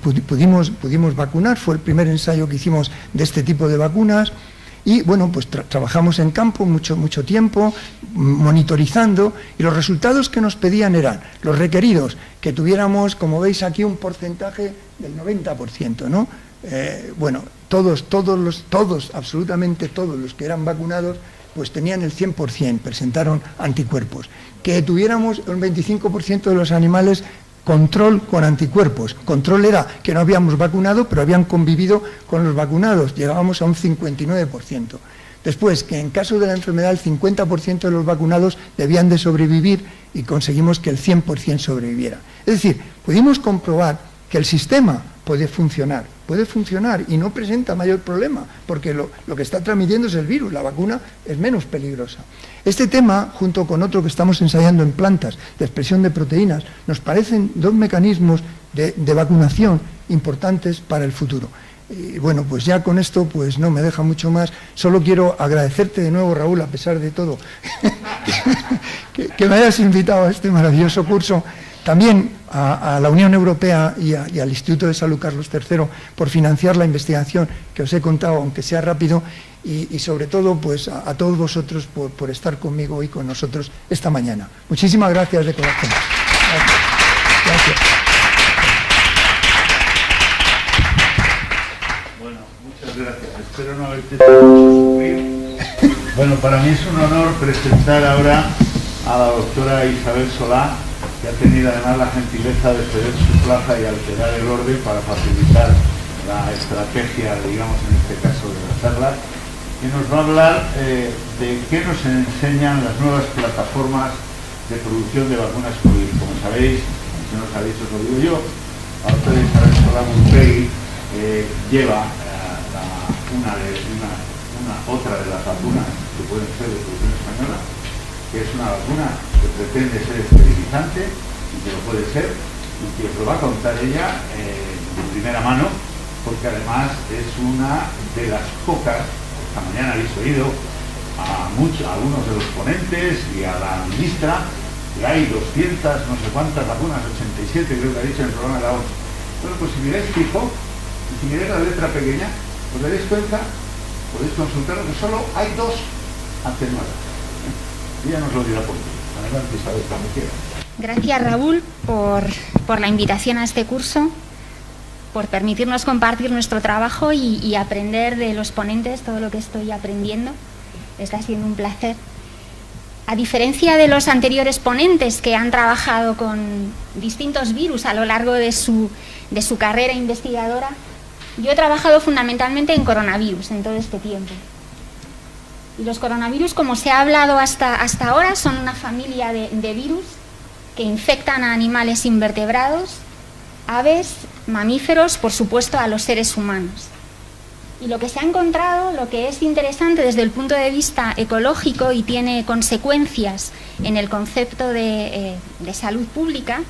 pudimos vacunar, fue el primer ensayo que hicimos de este tipo de vacunas. Y bueno, pues trabajamos en campo mucho tiempo, monitorizando, y los resultados que nos pedían eran los requeridos, que tuviéramos, como veis aquí, un porcentaje del 90%, ¿no? Bueno, absolutamente todos los que eran vacunados, pues tenían el 100%, presentaron anticuerpos. Que tuviéramos el 25% de los animales control con anticuerpos. Control era que no habíamos vacunado, pero habían convivido con los vacunados. Llegábamos a un 59%. Después, que en caso de la enfermedad el 50% de los vacunados debían de sobrevivir y conseguimos que el 100% sobreviviera. Es decir, pudimos comprobar que el sistema puede funcionar y no presenta mayor problema, porque lo que está transmitiendo es el virus, la vacuna es menos peligrosa. Este tema, junto con otro que estamos ensayando en plantas, de expresión de proteínas, nos parecen 2 mecanismos de vacunación importantes para el futuro. Y bueno, pues ya con esto pues no me deja mucho más. Solo quiero agradecerte de nuevo, Raúl, a pesar de todo, que me hayas invitado a este maravilloso curso. También a la Unión Europea y al Instituto de Salud Carlos III por financiar la investigación que os he contado, aunque sea rápido, y sobre todo pues a todos vosotros por estar conmigo y con nosotros esta mañana. Muchísimas gracias de corazón. Gracias. Muchas gracias. Espero no haberte hecho sufrir. Bueno, para mí es un honor presentar ahora a la doctora Isabel Solá, que ha tenido además la gentileza de ceder su plaza y alterar el orden para facilitar la estrategia, digamos, en este caso de la charla, y nos va a hablar de qué nos enseñan las nuevas plataformas de producción de vacunas COVID. Como sabéis, si no lo sabéis os lo digo yo, la doctora Isabel Solá Montegui lleva otra de las vacunas que pueden ser de producción española, que es una vacuna que pretende ser esterilizante y que lo puede ser, y que os lo va a contar ella de primera mano, porque además es una de las pocas. Esta mañana habéis oído a algunos de los ponentes y a la ministra que hay 200, no sé cuántas vacunas, 87 creo que ha dicho en el programa de la ONU. Bueno, pues si miráis fijo, y si miráis la letra pequeña, os daréis cuenta, podéis consultar que solo hay 2 atenuadas. Ella nos lo dirá por qué. Adelante, Isabel, cuando quiera. Gracias, Raúl, por la invitación a este curso, por permitirnos compartir nuestro trabajo y aprender de los ponentes todo lo que estoy aprendiendo. Está siendo un placer. A diferencia de los anteriores ponentes que han trabajado con distintos virus a lo largo de su carrera investigadora, yo he trabajado fundamentalmente en coronavirus en todo este tiempo. Y los coronavirus, como se ha hablado hasta ahora, son una familia de virus que infectan a animales invertebrados, aves, mamíferos, por supuesto a los seres humanos. Y lo que se ha encontrado, lo que es interesante desde el punto de vista ecológico y tiene consecuencias en el concepto de salud pública,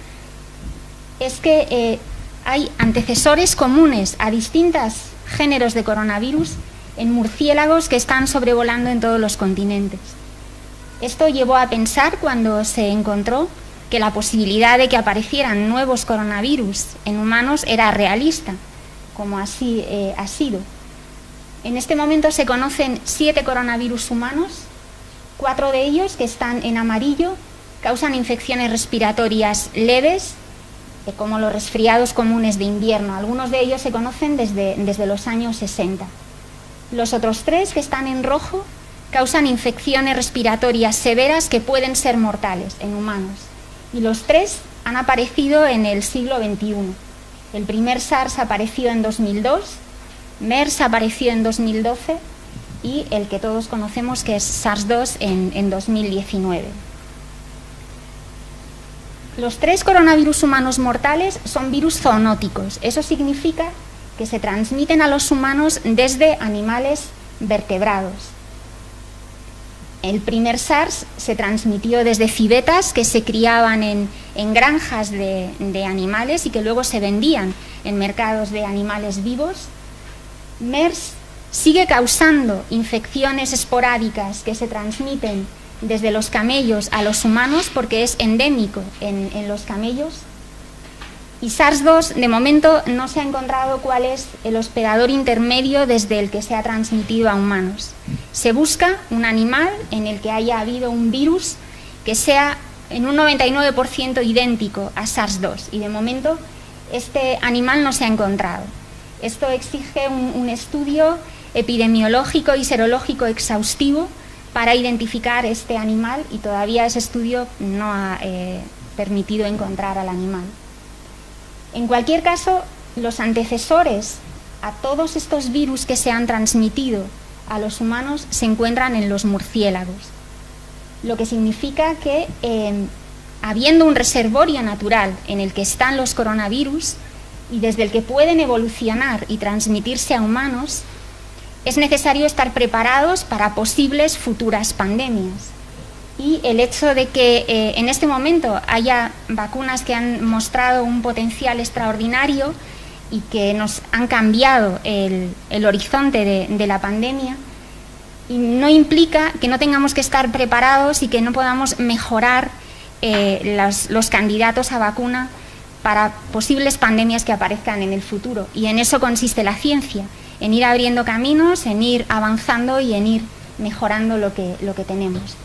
es que hay antecesores comunes a distintos géneros de coronavirus en murciélagos que están sobrevolando en todos los continentes. Esto llevó a pensar, cuando se encontró que la posibilidad de que aparecieran nuevos coronavirus en humanos era realista, como así ha sido. En este momento se conocen 7 coronavirus humanos, 4 de ellos, que están en amarillo, causan infecciones respiratorias leves, como los resfriados comunes de invierno. Algunos de ellos se conocen desde los años 60. Los otros 3, que están en rojo, causan infecciones respiratorias severas que pueden ser mortales en humanos. Y los 3 han aparecido en el siglo XXI. El primer SARS apareció en 2002, MERS apareció en 2012 y el que todos conocemos, que es SARS-2, en 2019. Los 3 coronavirus humanos mortales son virus zoonóticos. Eso significa que se transmiten a los humanos desde animales vertebrados. El primer SARS se transmitió desde civetas que se criaban en granjas de animales y que luego se vendían en mercados de animales vivos. MERS sigue causando infecciones esporádicas que se transmiten desde los camellos a los humanos porque es endémico en los camellos. Y SARS-2, de momento, no se ha encontrado cuál es el hospedador intermedio desde el que se ha transmitido a humanos. Se busca un animal en el que haya habido un virus que sea en un 99% idéntico a SARS-2 y de momento este animal no se ha encontrado. Esto exige un estudio epidemiológico y serológico exhaustivo para identificar este animal y todavía ese estudio no ha permitido encontrar al animal. En cualquier caso, los antecesores a todos estos virus que se han transmitido a los humanos se encuentran en los murciélagos, lo que significa que habiendo un reservorio natural en el que están los coronavirus y desde el que pueden evolucionar y transmitirse a humanos, es necesario estar preparados para posibles futuras pandemias. Y el hecho de que en este momento haya vacunas que han mostrado un potencial extraordinario y que nos han cambiado el horizonte de la pandemia, y no implica que no tengamos que estar preparados y que no podamos mejorar los candidatos a vacuna para posibles pandemias que aparezcan en el futuro. Y en eso consiste la ciencia, en ir abriendo caminos, en ir avanzando y en ir mejorando lo que tenemos.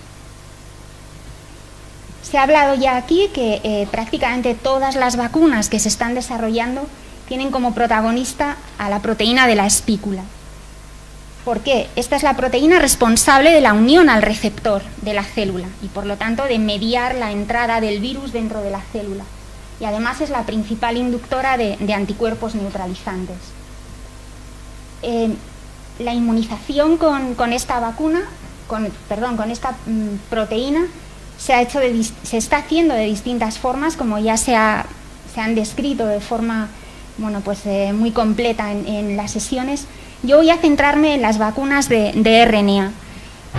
Se ha hablado ya aquí que prácticamente todas las vacunas que se están desarrollando tienen como protagonista a la proteína de la espícula. ¿Por qué? Esta es la proteína responsable de la unión al receptor de la célula y, por lo tanto, de mediar la entrada del virus dentro de la célula. Y además es la principal inductora de anticuerpos neutralizantes. La inmunización con esta vacuna, con esta proteína, se está haciendo de distintas formas, como ya se han descrito de forma muy completa en las sesiones. Yo voy a centrarme en las vacunas de RNA,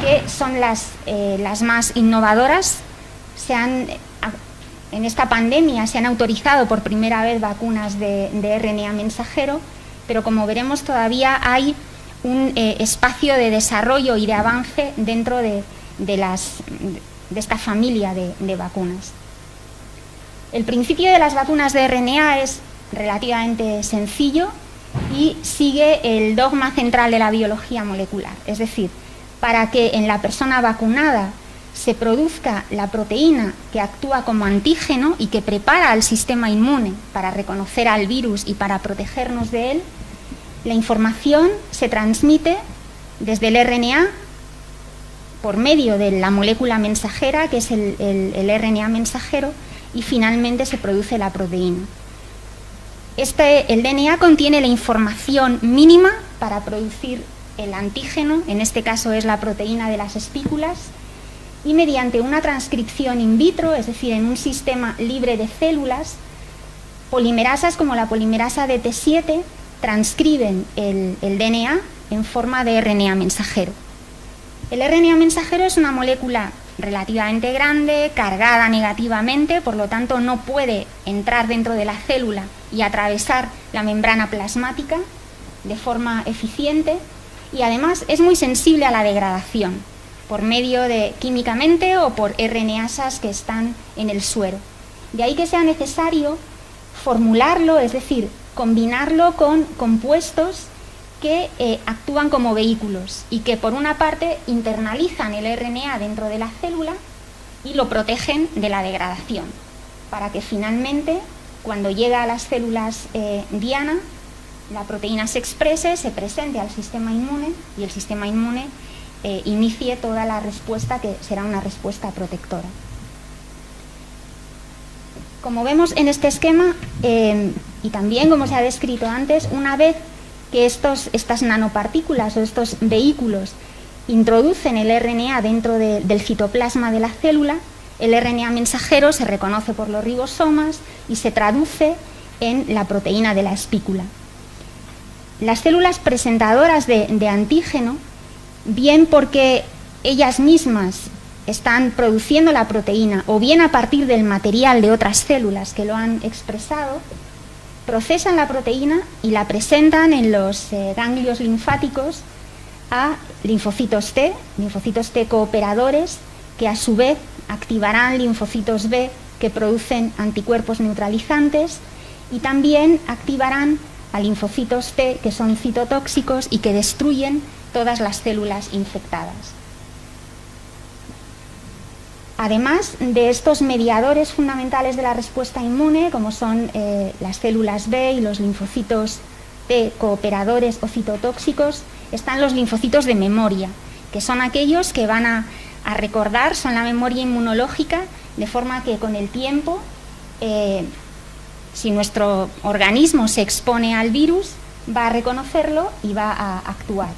que son las más innovadoras. En esta pandemia se han autorizado por primera vez vacunas de RNA mensajero, pero como veremos todavía hay un espacio de desarrollo y de avance dentro de esta familia de vacunas. El principio de las vacunas de RNA es relativamente sencillo y sigue el dogma central de la biología molecular, es decir, para que en la persona vacunada se produzca la proteína que actúa como antígeno y que prepara al sistema inmune para reconocer al virus y para protegernos de él, la información se transmite desde el RNA por medio de la molécula mensajera, que es el RNA mensajero, y finalmente se produce la proteína. El DNA contiene la información mínima para producir el antígeno, en este caso es la proteína de las espículas, y mediante una transcripción in vitro, es decir, en un sistema libre de células, polimerasas como la polimerasa de T7 transcriben el DNA en forma de RNA mensajero. El RNA mensajero es una molécula relativamente grande, cargada negativamente, por lo tanto no puede entrar dentro de la célula y atravesar la membrana plasmática de forma eficiente, y además es muy sensible a la degradación por medio de químicamente o por RNasas que están en el suero. De ahí que sea necesario formularlo, es decir, combinarlo con compuestos que actúan como vehículos y que por una parte internalizan el RNA dentro de la célula y lo protegen de la degradación, para que finalmente, cuando llega a las células diana, la proteína se exprese, se presente al sistema inmune y el sistema inmune inicie toda la respuesta, que será una respuesta protectora. Como vemos en este esquema, y también como se ha descrito antes, una vez que estas nanopartículas o estos vehículos introducen el RNA dentro del citoplasma de la célula, el RNA mensajero se reconoce por los ribosomas y se traduce en la proteína de la espícula. Las células presentadoras de antígeno, bien porque ellas mismas están produciendo la proteína o bien a partir del material de otras células que lo han expresado, procesan la proteína y la presentan en los ganglios linfáticos a linfocitos T cooperadores, que a su vez activarán linfocitos B que producen anticuerpos neutralizantes, y también activarán a linfocitos T que son citotóxicos y que destruyen todas las células infectadas. Además de estos mediadores fundamentales de la respuesta inmune, como son las células B y los linfocitos T cooperadores o citotóxicos, están los linfocitos de memoria, que son aquellos que van a recordar, son la memoria inmunológica, de forma que con el tiempo, si nuestro organismo se expone al virus, va a reconocerlo y va a actuar.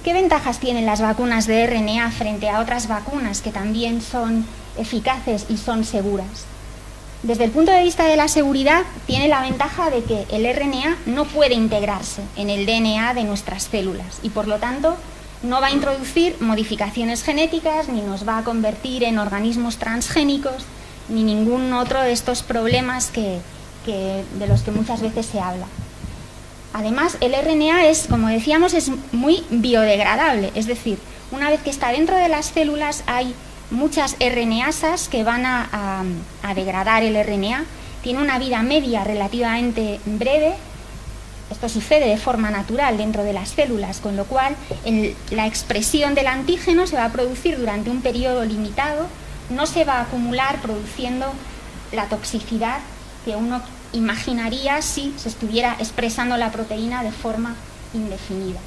¿Qué ventajas tienen las vacunas de RNA frente a otras vacunas que también son eficaces y son seguras? Desde el punto de vista de la seguridad, tiene la ventaja de que el RNA no puede integrarse en el DNA de nuestras células y, por lo tanto, no va a introducir modificaciones genéticas, ni nos va a convertir en organismos transgénicos, ni ningún otro de estos problemas de los que muchas veces se habla. Además, el RNA es, como decíamos, es muy biodegradable, es decir, una vez que está dentro de las células hay muchas RNasas que van a degradar el RNA, tiene una vida media relativamente breve. Esto sucede de forma natural dentro de las células, con lo cual la expresión del antígeno se va a producir durante un periodo limitado, no se va a acumular produciendo la toxicidad que uno imaginaría si se estuviera expresando la proteína de forma indefinida.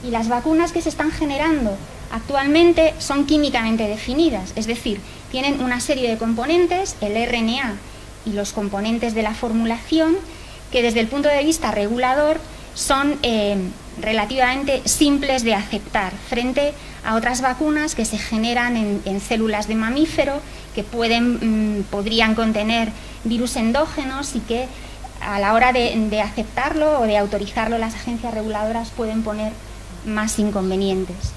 Y las vacunas que se están generando actualmente son químicamente definidas, es decir, tienen una serie de componentes, el RNA y los componentes de la formulación, que desde el punto de vista regulador son relativamente simples de aceptar frente a otras vacunas que se generan en células de mamífero, que podrían contener virus endógenos y que a la hora de aceptarlo o de autorizarlo las agencias reguladoras pueden poner más inconvenientes.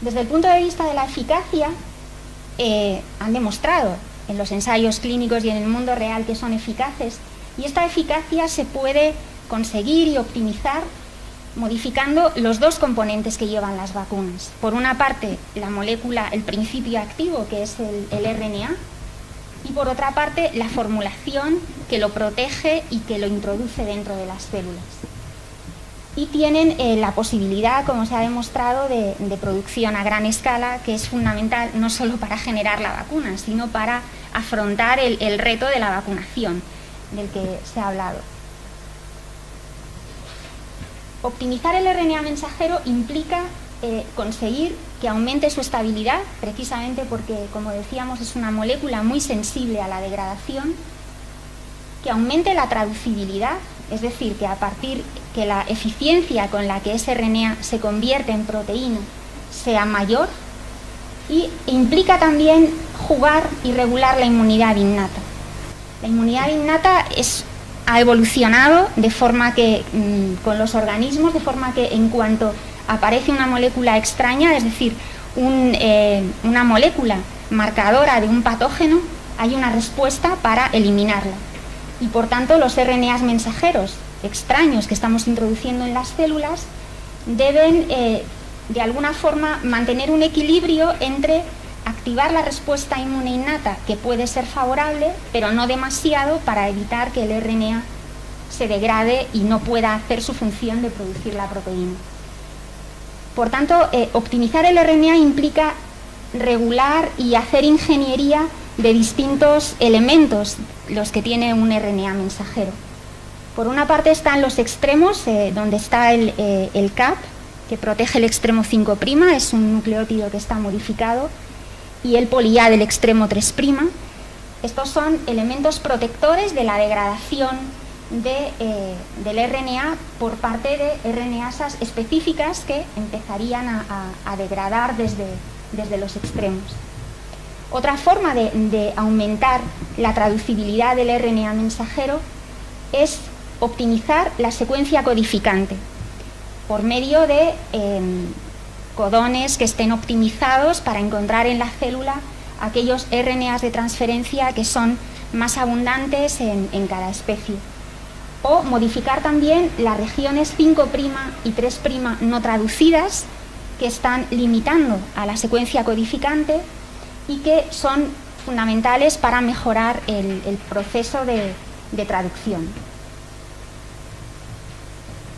Desde el punto de vista de la eficacia, han demostrado en los ensayos clínicos y en el mundo real que son eficaces, y esta eficacia se puede conseguir y optimizar modificando los dos componentes que llevan las vacunas. Por una parte, la molécula, el principio activo, que es el RNA, y por otra parte, la formulación que lo protege y que lo introduce dentro de las células. Y tienen la posibilidad, como se ha demostrado, de producción a gran escala, que es fundamental no solo para generar la vacuna, sino para afrontar el reto de la vacunación, del que se ha hablado. Optimizar el RNA mensajero implica conseguir que aumente su estabilidad, precisamente porque, como decíamos, es una molécula muy sensible a la degradación, que aumente la traducibilidad, es decir, que la eficiencia con la que ese RNA se convierte en proteína sea mayor, y implica también jugar y regular la inmunidad innata. La inmunidad innata ha evolucionado de forma que, con los organismos, de forma que en cuanto aparece una molécula extraña, es decir, una molécula marcadora de un patógeno, hay una respuesta para eliminarla. Y por tanto los RNAs mensajeros extraños que estamos introduciendo en las células deben de alguna forma mantener un equilibrio entre activar la respuesta inmune innata, que puede ser favorable, pero no demasiado para evitar que el RNA se degrade y no pueda hacer su función de producir la proteína. Por tanto, optimizar el RNA implica regular y hacer ingeniería de distintos elementos, los que tiene un RNA mensajero. Por una parte están los extremos, donde está el CAP, que protege el extremo 5', es un nucleótido que está modificado, y el poli-A del extremo 3'. Estos son elementos protectores de la degradación del RNA por parte de RNasas específicas que empezarían a degradar desde los extremos. Otra forma de aumentar la traducibilidad del RNA mensajero es optimizar la secuencia codificante por medio de codones que estén optimizados para encontrar en la célula aquellos RNAs de transferencia que son más abundantes en cada especie. O modificar también las regiones 5' y 3' no traducidas, que están limitando a la secuencia codificante y que son fundamentales para mejorar el proceso de traducción.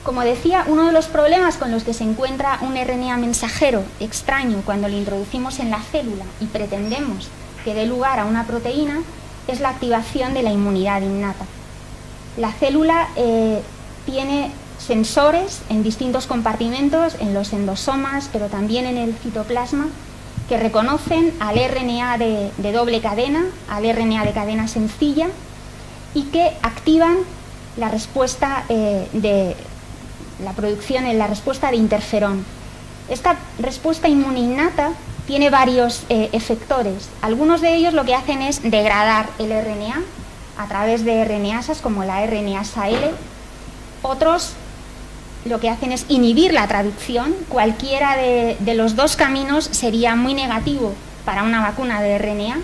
Como decía, uno de los problemas con los que se encuentra un RNA mensajero extraño cuando lo introducimos en la célula y pretendemos que dé lugar a una proteína es la activación de la inmunidad innata. La célula tiene sensores en distintos compartimentos, en los endosomas, pero también en el citoplasma, que reconocen al RNA de doble cadena, al RNA de cadena sencilla, y que activan la respuesta la respuesta de interferón. Esta respuesta inmune innata tiene varios efectores. Algunos de ellos lo que hacen es degradar el RNA a través de RNasas como la RNasa L. Otros lo que hacen es inhibir la traducción. Cualquiera de los dos caminos sería muy negativo para una vacuna de RNA.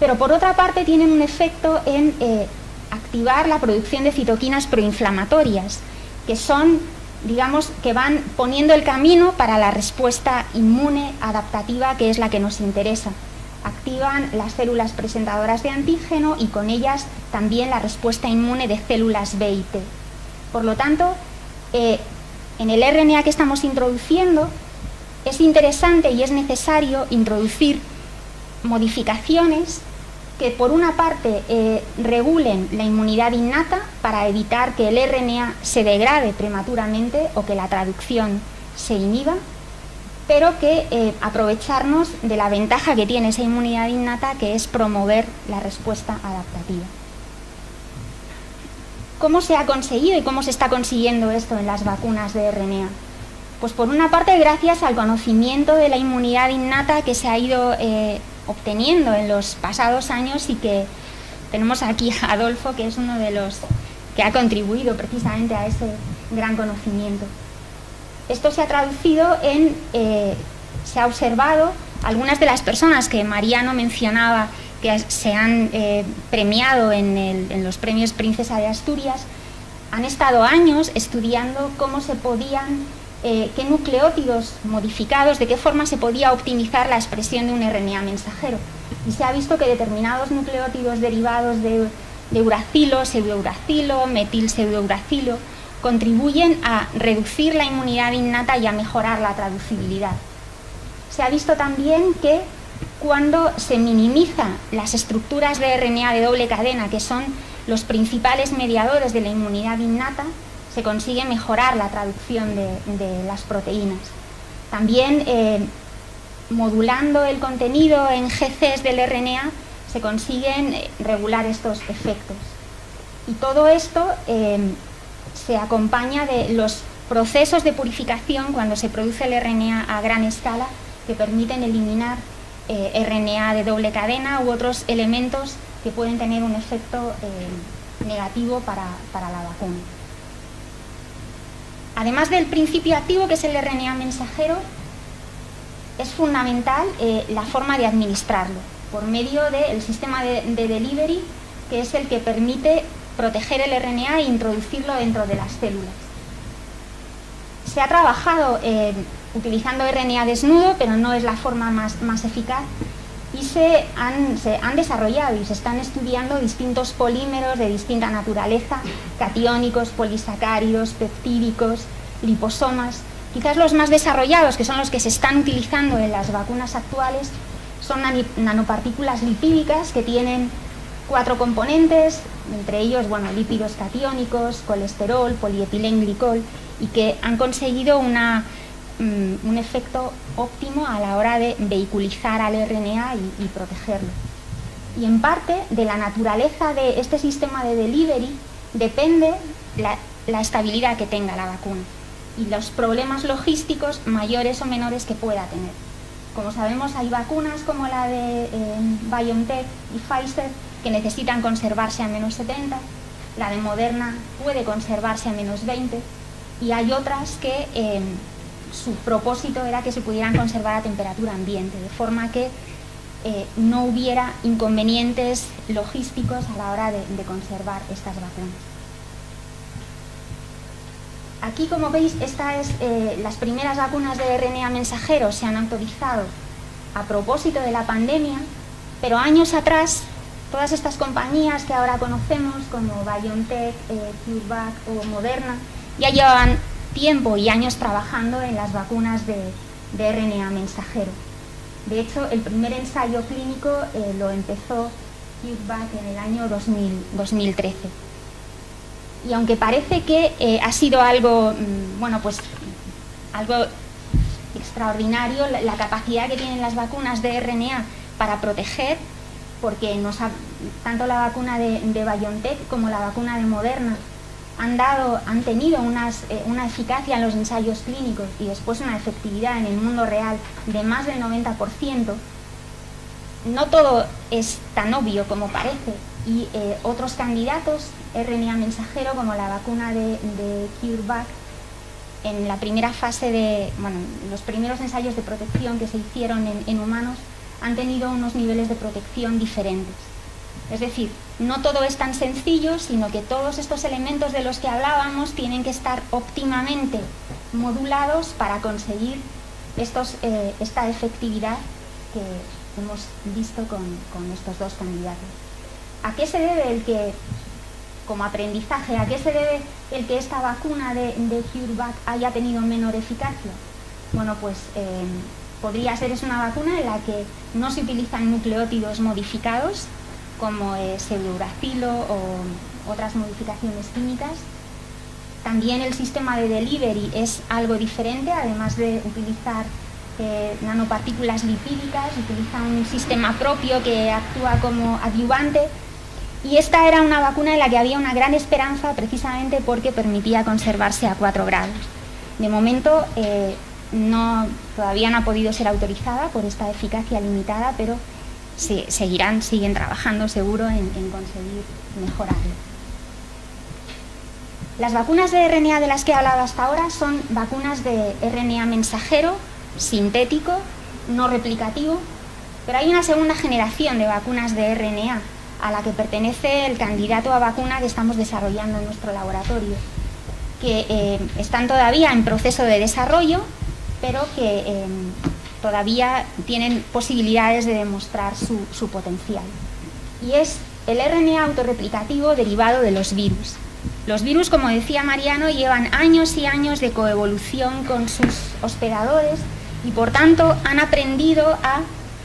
Pero por otra parte tienen un efecto en activar la producción de citoquinas proinflamatorias, que son, digamos, que van poniendo el camino para la respuesta inmune adaptativa, que es la que nos interesa. Activan las células presentadoras de antígeno y con ellas también la respuesta inmune de células B y T. Por lo tanto, en el RNA que estamos introduciendo es interesante y es necesario introducir modificaciones que por una parte regulen la inmunidad innata para evitar que el RNA se degrade prematuramente o que la traducción se inhiba, pero que aprovecharnos de la ventaja que tiene esa inmunidad innata, que es promover la respuesta adaptativa. ¿Cómo se ha conseguido y cómo se está consiguiendo esto en las vacunas de RNA? Pues por una parte gracias al conocimiento de la inmunidad innata que se ha ido obteniendo en los pasados años, y que tenemos aquí a Adolfo, que es uno de los que ha contribuido precisamente a ese gran conocimiento. Esto se ha traducido en, se ha observado, algunas de las personas que Mariano mencionaba que se han premiado en los premios Princesa de Asturias, han estado años estudiando cómo se podían, qué nucleótidos modificados, de qué forma se podía optimizar la expresión de un RNA mensajero. Y se ha visto que determinados nucleótidos derivados de uracilo, pseudouracilo, metil pseudouracilo, contribuyen a reducir la inmunidad innata y a mejorar la traducibilidad. Se ha visto también que cuando se minimizan las estructuras de RNA de doble cadena, que son los principales mediadores de la inmunidad innata, se consigue mejorar la traducción de las proteínas. También modulando el contenido en GCs del RNA se consiguen regular estos efectos. Y todo esto se acompaña de los procesos de purificación cuando se produce el RNA a gran escala, que permiten eliminar RNA de doble cadena u otros elementos que pueden tener un efecto negativo para la vacuna. Además del principio activo, que es el RNA mensajero, es fundamental la forma de administrarlo, por medio del sistema de delivery, que es el que permite proteger el RNA e introducirlo dentro de las células. Se ha trabajado utilizando RNA desnudo, pero no es la forma más eficaz, y se han desarrollado y se están estudiando distintos polímeros de distinta naturaleza, catiónicos, polisacáridos, peptídicos, liposomas. Quizás los más desarrollados, que son los que se están utilizando en las vacunas actuales, son nanopartículas lipídicas que tienen 4 componentes, entre ellos lípidos catiónicos, colesterol, polietilenglicol, y que han conseguido un efecto óptimo a la hora de vehiculizar al RNA y protegerlo. Y en parte de la naturaleza de este sistema de delivery depende la estabilidad que tenga la vacuna y los problemas logísticos mayores o menores que pueda tener. Como sabemos, hay vacunas como la de BioNTech y Pfizer que necesitan conservarse a -70, la de Moderna puede conservarse a -20, y hay otras que su propósito era que se pudieran conservar a temperatura ambiente, de forma que no hubiera inconvenientes logísticos a la hora de conservar estas vacunas. Aquí, como veis, las primeras vacunas de RNA mensajero se han autorizado a propósito de la pandemia, pero años atrás todas estas compañías que ahora conocemos, como BioNTech, CureVac o Moderna, ya llevaban tiempo y años trabajando en las vacunas de RNA mensajero. De hecho, el primer ensayo clínico lo empezó CureVac en el año 2013. Y aunque parece que ha sido algo, algo extraordinario, la capacidad que tienen las vacunas de RNA para proteger, porque tanto la vacuna de BioNTech como la vacuna de Moderna han tenido una eficacia en los ensayos clínicos y después una efectividad en el mundo real de más del 90%, no todo es tan obvio como parece, y otros candidatos RNA mensajero, como la vacuna de CureVac, en la primera fase los primeros ensayos de protección que se hicieron en humanos, han tenido unos niveles de protección diferentes. Es decir, no todo es tan sencillo, sino que todos estos elementos de los que hablábamos tienen que estar óptimamente modulados para conseguir esta efectividad que hemos visto con estos dos candidatos. ¿A qué se debe como aprendizaje, a qué se debe el que esta vacuna de CureVac haya tenido menor eficacia? Bueno, pues podría ser, es una vacuna en la que no se utilizan nucleótidos modificados, como pseudouracilo o otras modificaciones químicas. También el sistema de delivery es algo diferente, además de utilizar nanopartículas lipídicas, utiliza un sistema propio que actúa como adyuvante, y esta era una vacuna en la que había una gran esperanza precisamente porque permitía conservarse a 4 grados. De momento todavía no ha podido ser autorizada por esta eficacia limitada, pero siguen trabajando seguro en conseguir mejorarlo. Las vacunas de RNA de las que he hablado hasta ahora son vacunas de RNA mensajero, sintético, no replicativo, pero hay una segunda generación de vacunas de RNA a la que pertenece el candidato a vacuna que estamos desarrollando en nuestro laboratorio, que están todavía en proceso de desarrollo, pero que todavía tienen posibilidades de demostrar su potencial. Y es el RNA autorreplicativo derivado de los virus. Los virus, como decía Mariano, llevan años y años de coevolución con sus hospedadores y por tanto han aprendido a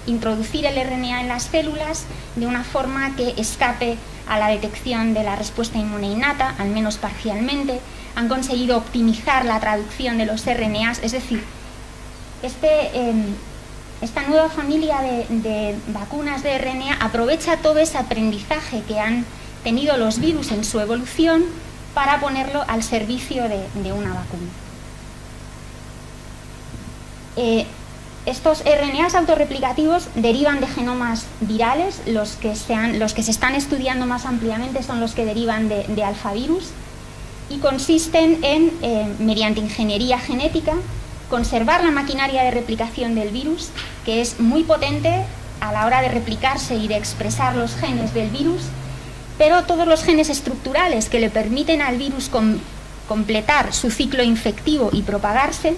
introducir el RNA en las células de una forma que escape a la detección de la respuesta inmune innata, al menos parcialmente. Han conseguido optimizar la traducción de los RNAs, es decir, esta nueva familia de vacunas de RNA aprovecha todo ese aprendizaje que han tenido los virus en su evolución para ponerlo al servicio de una vacuna. Estos RNAs autorreplicativos derivan de genomas virales. Los que se están estudiando más ampliamente son los que derivan de alfavirus y consisten en, mediante ingeniería genética, conservar la maquinaria de replicación del virus, que es muy potente a la hora de replicarse y de expresar los genes del virus, pero todos los genes estructurales que le permiten al virus completar su ciclo infectivo y propagarse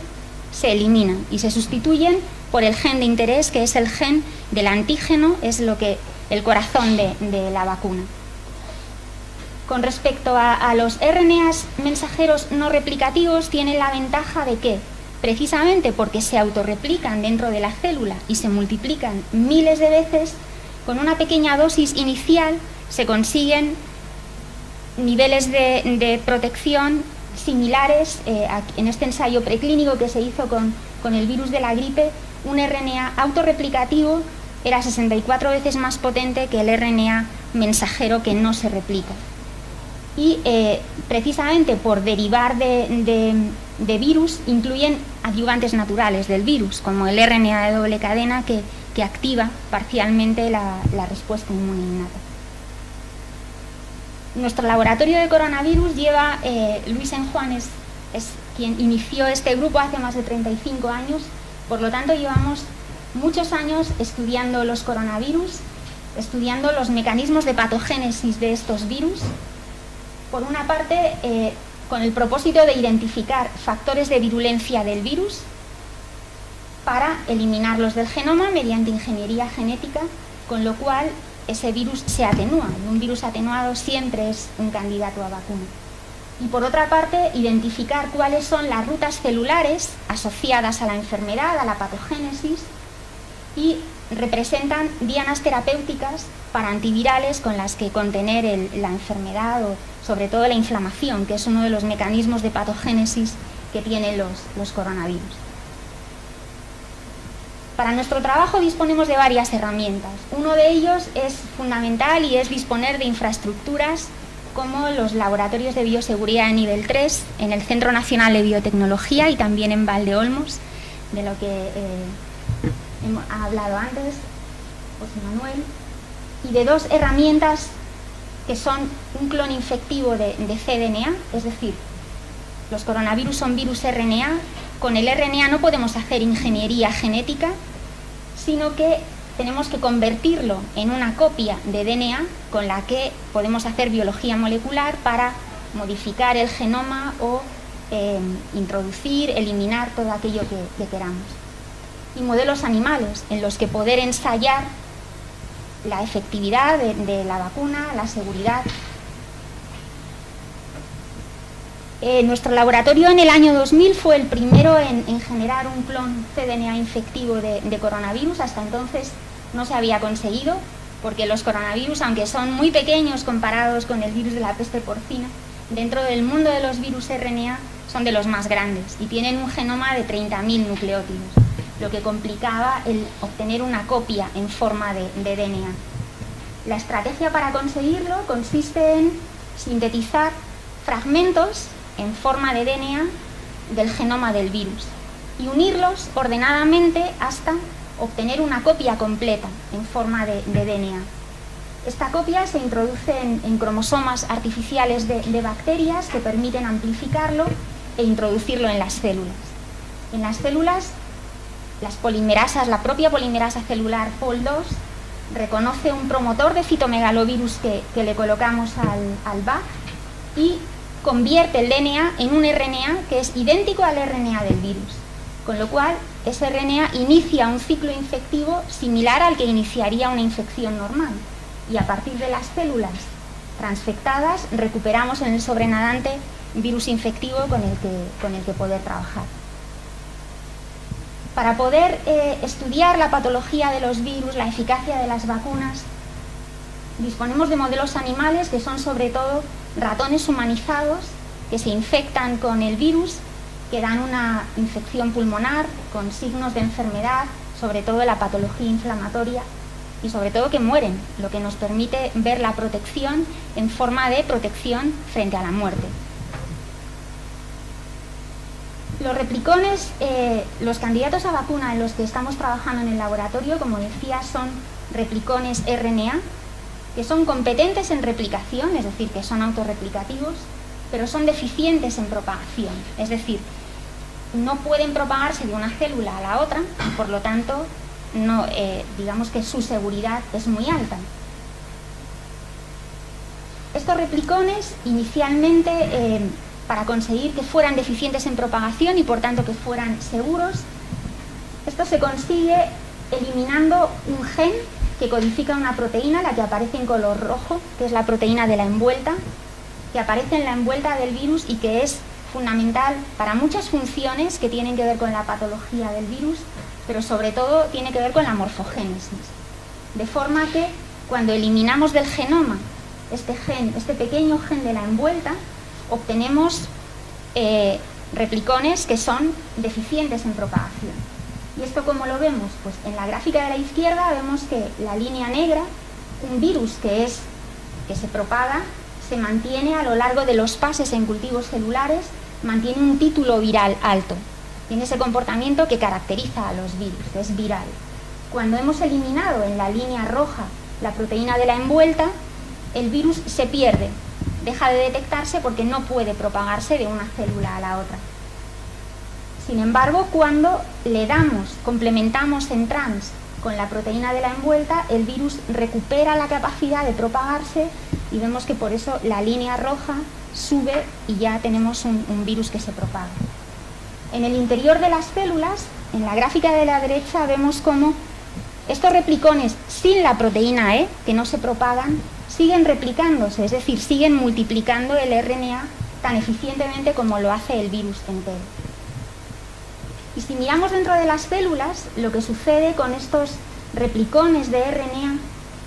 se eliminan y se sustituyen por el gen de interés, que es el gen del antígeno, es el corazón de la vacuna. Con respecto a los RNAs mensajeros no replicativos, tienen la ventaja de que, precisamente porque se autorreplican dentro de la célula y se multiplican miles de veces, con una pequeña dosis inicial se consiguen niveles de protección similares. En este ensayo preclínico que se hizo con el virus de la gripe, un RNA autorreplicativo era 64 veces más potente que el RNA mensajero que no se replica. Y precisamente por derivar de virus, incluyen adyuvantes naturales del virus, como el RNA de doble cadena que activa parcialmente la respuesta inmune innata. Nuestro laboratorio de coronavirus lleva, Luis Enjuan es quien inició este grupo hace más de 35 años, por lo tanto llevamos muchos años estudiando los coronavirus, estudiando los mecanismos de patogénesis de estos virus, por una parte con el propósito de identificar factores de virulencia del virus para eliminarlos del genoma mediante ingeniería genética, con lo cual ese virus se atenúa, y un virus atenuado siempre es un candidato a vacuna. Y por otra parte, identificar cuáles son las rutas celulares asociadas a la enfermedad, a la patogénesis, y representan dianas terapéuticas para antivirales con las que contener la enfermedad o sobre todo la inflamación, que es uno de los mecanismos de patogénesis que tienen los coronavirus. Para nuestro trabajo disponemos de varias herramientas. Uno de ellos es fundamental y es disponer de infraestructuras como los laboratorios de bioseguridad de nivel 3 en el Centro Nacional de Biotecnología y también en Valdeolmos, de lo que ha hablado antes José Manuel, y de dos herramientas que son un clon infectivo de cDNA, es decir, los coronavirus son virus RNA. Con el RNA no podemos hacer ingeniería genética, sino que tenemos que convertirlo en una copia de DNA con la que podemos hacer biología molecular para modificar el genoma o introducir, eliminar todo aquello que queramos. Y modelos animales en los que poder ensayar la efectividad de la vacuna, la seguridad. Nuestro laboratorio en el año 2000 fue el primero en generar un clon cDNA infectivo de coronavirus. Hasta entonces no se había conseguido. porque los coronavirus, aunque son muy pequeños comparados con el virus de la peste porcina, dentro del mundo de los virus RNA son de los más grandes y tienen un genoma de 30.000 nucleótidos, lo que complicaba el obtener una copia en forma de DNA. La estrategia para conseguirlo consiste en sintetizar fragmentos en forma de DNA del genoma del virus y unirlos ordenadamente hasta obtener una copia completa en forma de DNA. Esta copia se introduce en cromosomas artificiales de bacterias que permiten amplificarlo e introducirlo en las células. En las células, las polimerasas, la propia polimerasa celular Pol2 reconoce un promotor de citomegalovirus que le colocamos al BAC y convierte el DNA en un RNA que es idéntico al RNA del virus, con lo cual ese RNA inicia un ciclo infectivo similar al que iniciaría una infección normal, y a partir de las células transfectadas recuperamos en el sobrenadante virus infectivo con el que poder trabajar. Para poder estudiar la patología de los virus, la eficacia de las vacunas, disponemos de modelos animales que son sobre todo ratones humanizados que se infectan con el virus, que dan una infección pulmonar con signos de enfermedad, sobre todo la patología inflamatoria, y sobre todo que mueren, lo que nos permite ver la protección en forma de protección frente a la muerte. Los replicones, los candidatos a vacuna en los que estamos trabajando en el laboratorio, como decía, son replicones RNA, que son competentes en replicación, es decir, que son autorreplicativos, pero son deficientes en propagación, es decir, no pueden propagarse de una célula a la otra y por lo tanto no, digamos que su seguridad es muy alta. Estos replicones inicialmente, para conseguir que fueran deficientes en propagación y por tanto que fueran seguros, esto se consigue eliminando un gen que codifica una proteína, la que aparece en color rojo, que es la proteína de la envuelta, que aparece en la envuelta del virus y que es fundamental para muchas funciones que tienen que ver con la patología del virus, pero sobre todo tiene que ver con la morfogénesis. De forma que cuando eliminamos del genoma este gen, este pequeño gen de la envuelta, obtenemos replicones que son deficientes en propagación. ¿Y esto cómo lo vemos? Pues en la gráfica de la izquierda vemos que la línea negra, un virus que se propaga, se mantiene a lo largo de los pases en cultivos celulares, mantiene un título viral alto. Tiene ese comportamiento que caracteriza a los virus, es viral. Cuando hemos eliminado en la línea roja la proteína de la envuelta, el virus se pierde, deja de detectarse porque no puede propagarse de una célula a la otra. Sin embargo, cuando le damos, complementamos en trans con la proteína de la envuelta, el virus recupera la capacidad de propagarse y vemos que por eso la línea roja sube y ya tenemos un virus que se propaga. En el interior de las células, en la gráfica de la derecha, vemos cómo estos replicones sin la proteína E, que no se propagan, siguen replicándose, es decir, siguen multiplicando el RNA tan eficientemente como lo hace el virus entero. Y si miramos dentro de las células, lo que sucede con estos replicones de RNA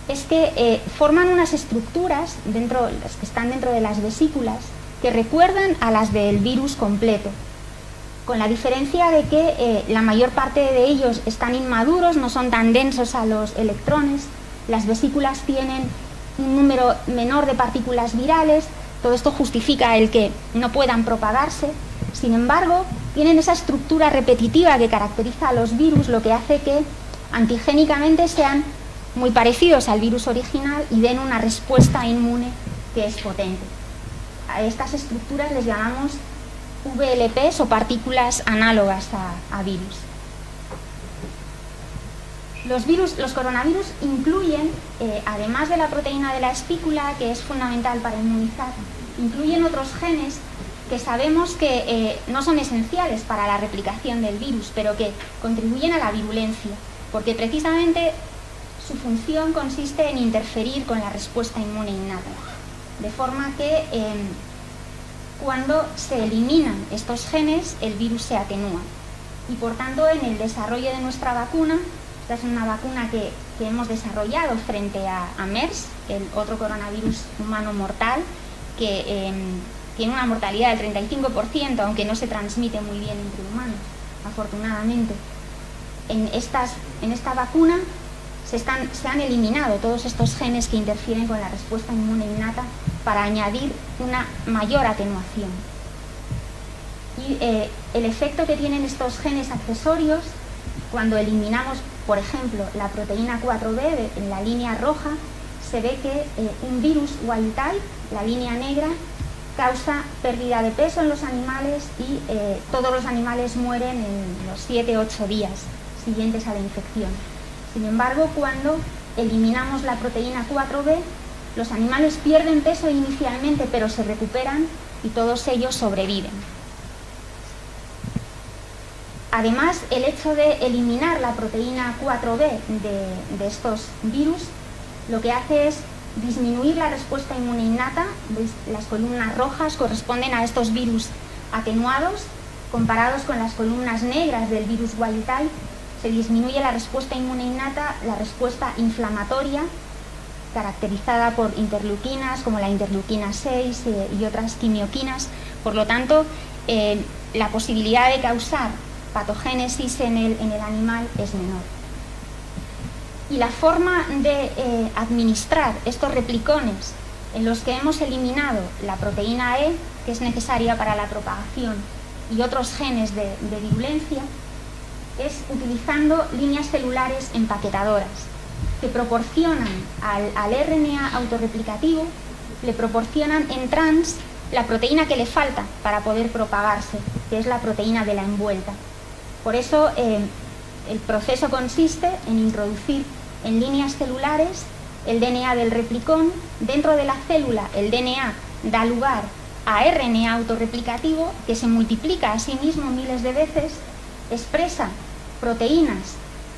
es que forman unas estructuras, las que están dentro de las vesículas, que recuerdan a las del virus completo, con la diferencia de que la mayor parte de ellos están inmaduros, no son tan densos a los electrones, las vesículas tienen un número menor de partículas virales, todo esto justifica el que no puedan propagarse. Sin embargo, tienen esa estructura repetitiva que caracteriza a los virus, lo que hace que antigénicamente sean muy parecidos al virus original y den una respuesta inmune que es potente. A estas estructuras les llamamos VLPs o partículas análogas a virus. Los coronavirus incluyen, además de la proteína de la espícula, que es fundamental para inmunizar, incluyen otros genes que sabemos que no son esenciales para la replicación del virus, pero que contribuyen a la virulencia, porque precisamente su función consiste en interferir con la respuesta inmune innata, de forma que cuando se eliminan estos genes, el virus se atenúa. Y por tanto, en el desarrollo de nuestra vacuna, Esta es una vacuna que hemos desarrollado frente a MERS, el otro coronavirus humano mortal, que tiene una mortalidad del 35%, aunque no se transmite muy bien entre humanos, afortunadamente. En esta vacuna se han eliminado todos estos genes que interfieren con la respuesta inmune innata para añadir una mayor atenuación. Y el efecto que tienen estos genes accesorios, cuando eliminamos, por ejemplo, la proteína 4B en la línea roja, se ve que un virus wild type, la línea negra, causa pérdida de peso en los animales y todos los animales mueren en los 7-8 días siguientes a la infección. Sin embargo, cuando eliminamos la proteína 4B, los animales pierden peso inicialmente, pero se recuperan y todos ellos sobreviven. Además, el hecho de eliminar la proteína 4B de estos virus, lo que hace es disminuir la respuesta inmune innata. Las columnas rojas corresponden a estos virus atenuados, comparados con las columnas negras del virus wild type. Se disminuye la respuesta inmune innata, la respuesta inflamatoria, caracterizada por interleuquinas como la interleuquina 6 y otras quimioquinas. Por lo tanto, la posibilidad de causar patogénesis en el animal es menor. Y la forma de administrar estos replicones en los que hemos eliminado la proteína E, que es necesaria para la propagación, y otros genes de virulencia, es utilizando líneas celulares empaquetadoras que proporcionan al RNA autorreplicativo, le proporcionan en trans la proteína que le falta para poder propagarse, que es la proteína de la envuelta. Por eso el proceso consiste en introducir en líneas celulares el DNA del replicón. Dentro de la célula el DNA da lugar a RNA autorreplicativo que se multiplica a sí mismo miles de veces, expresa proteínas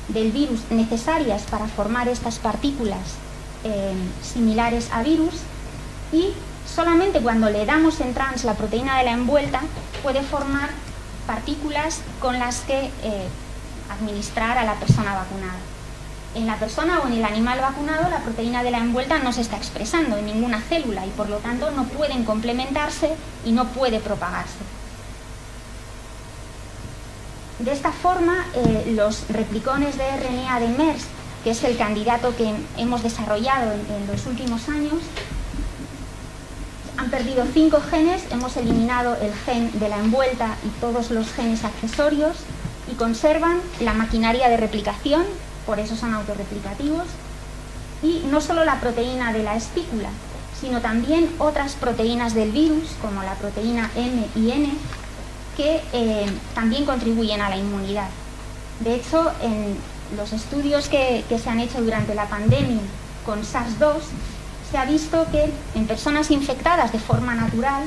del virus necesarias para formar estas partículas similares a virus, y solamente cuando le damos en trans la proteína de la envuelta puede formar partículas con las que administrar a la persona vacunada. En la persona o en el animal vacunado la proteína de la envuelta no se está expresando en ninguna célula y por lo tanto no pueden complementarse y no puede propagarse. De esta forma, los replicones de RNA de MERS, que es el candidato que hemos desarrollado en los últimos años, han perdido 5 genes, hemos eliminado el gen de la envuelta y todos los genes accesorios y conservan la maquinaria de replicación, por eso son autorreplicativos, y no solo la proteína de la espícula, sino también otras proteínas del virus, como la proteína M y N, que también contribuyen a la inmunidad. De hecho, en los estudios que se han hecho durante la pandemia con SARS-2, se ha visto que en personas infectadas de forma natural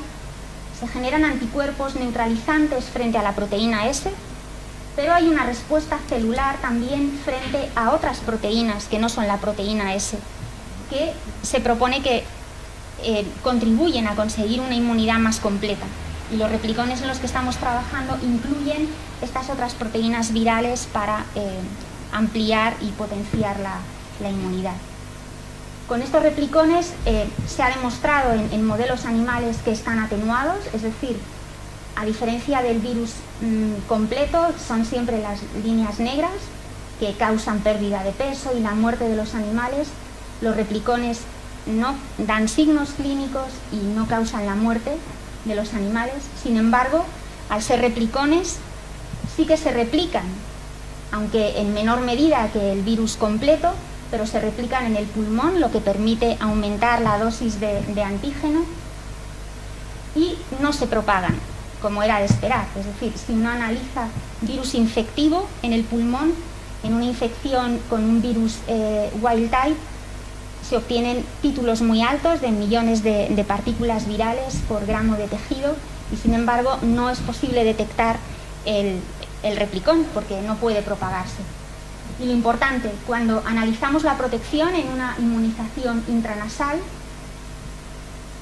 se generan anticuerpos neutralizantes frente a la proteína S, pero hay una respuesta celular también frente a otras proteínas que no son la proteína S, que se propone que contribuyen a conseguir una inmunidad más completa. Y los replicones en los que estamos trabajando incluyen estas otras proteínas virales para ampliar y potenciar la inmunidad. Con estos replicones se ha demostrado en modelos animales que están atenuados, es decir, a diferencia del virus completo, son siempre las líneas negras que causan pérdida de peso y la muerte de los animales. Los replicones no dan signos clínicos y no causan la muerte de los animales. Sin embargo, al ser replicones, sí que se replican, aunque en menor medida que el virus completo, pero se replican en el pulmón, lo que permite aumentar la dosis de antígeno, y no se propagan, como era de esperar. Es decir, si uno analiza virus infectivo en el pulmón, en una infección con un virus wild type, se obtienen títulos muy altos de millones de partículas virales por gramo de tejido, y sin embargo no es posible detectar el replicón porque no puede propagarse. Y lo importante, cuando analizamos la protección en una inmunización intranasal,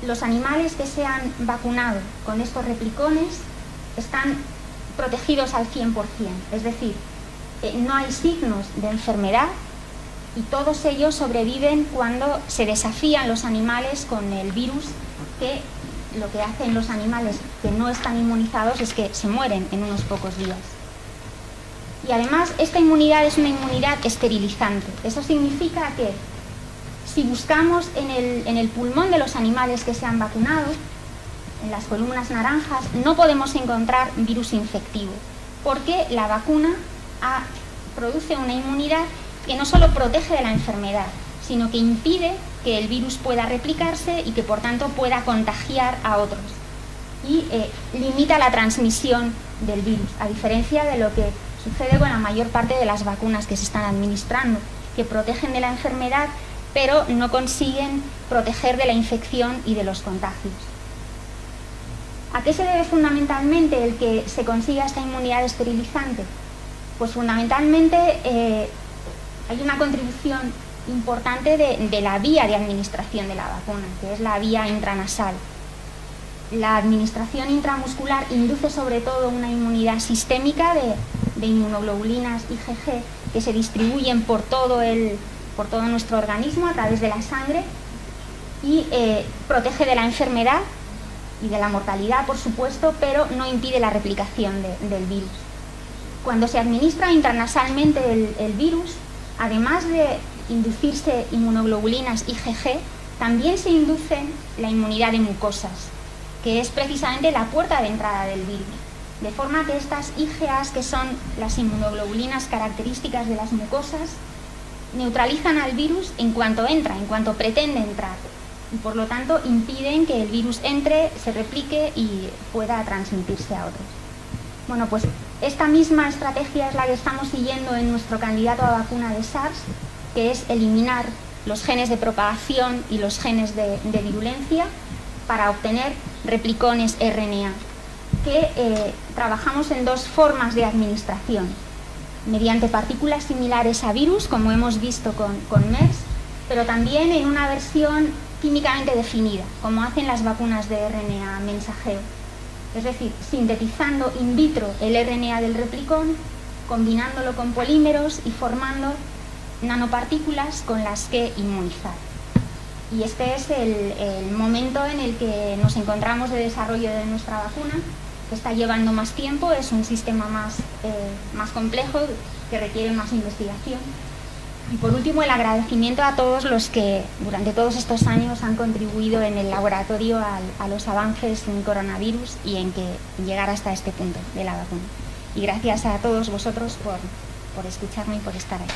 los animales que se han vacunado con estos replicones están protegidos al 100%, es decir, no hay signos de enfermedad y todos ellos sobreviven cuando se desafían los animales con el virus, que lo que hacen los animales que no están inmunizados es que se mueren en unos pocos días. Y además esta inmunidad es una inmunidad esterilizante. Eso significa que si buscamos en el pulmón de los animales que se han vacunado, en las columnas naranjas, no podemos encontrar virus infectivo, porque la vacuna produce una inmunidad que no solo protege de la enfermedad, sino que impide que el virus pueda replicarse y que por tanto pueda contagiar a otros. Y limita la transmisión del virus, a diferencia de lo que sucede con la mayor parte de las vacunas que se están administrando, que protegen de la enfermedad, pero no consiguen proteger de la infección y de los contagios. ¿A qué se debe fundamentalmente el que se consiga esta inmunidad esterilizante? Pues fundamentalmente hay una contribución importante de la vía de administración de la vacuna, que es la vía intranasal. La administración intramuscular induce sobre todo una inmunidad sistémica de inmunoglobulinas IgG que se distribuyen por todo nuestro organismo a través de la sangre y protege de la enfermedad y de la mortalidad, por supuesto, pero no impide la replicación del virus. Cuando se administra intranasalmente el virus, además de inducirse inmunoglobulinas IgG, también se induce la inmunidad de mucosas, que es precisamente la puerta de entrada del virus. De forma que estas IgAs, que son las inmunoglobulinas características de las mucosas, neutralizan al virus en cuanto entra, en cuanto pretende entrar. Y por lo tanto impiden que el virus entre, se replique y pueda transmitirse a otros. Bueno, pues esta misma estrategia es la que estamos siguiendo en nuestro candidato a vacuna de SARS, que es eliminar los genes de propagación y los genes de virulencia para obtener replicones RNA, que trabajamos en dos formas de administración, mediante partículas similares a virus, como hemos visto con MERS, pero también en una versión químicamente definida, como hacen las vacunas de RNA mensajero. Es decir, sintetizando in vitro el RNA del replicón, combinándolo con polímeros y formando nanopartículas con las que inmunizar. Y este es el momento en el que nos encontramos de desarrollo de nuestra vacuna, que está llevando más tiempo, es un sistema más complejo, que requiere más investigación. Y por último, el agradecimiento a todos los que durante todos estos años han contribuido en el laboratorio a los avances en coronavirus y en que llegar hasta este punto de la vacuna. Y gracias a todos vosotros por escucharme y por estar aquí.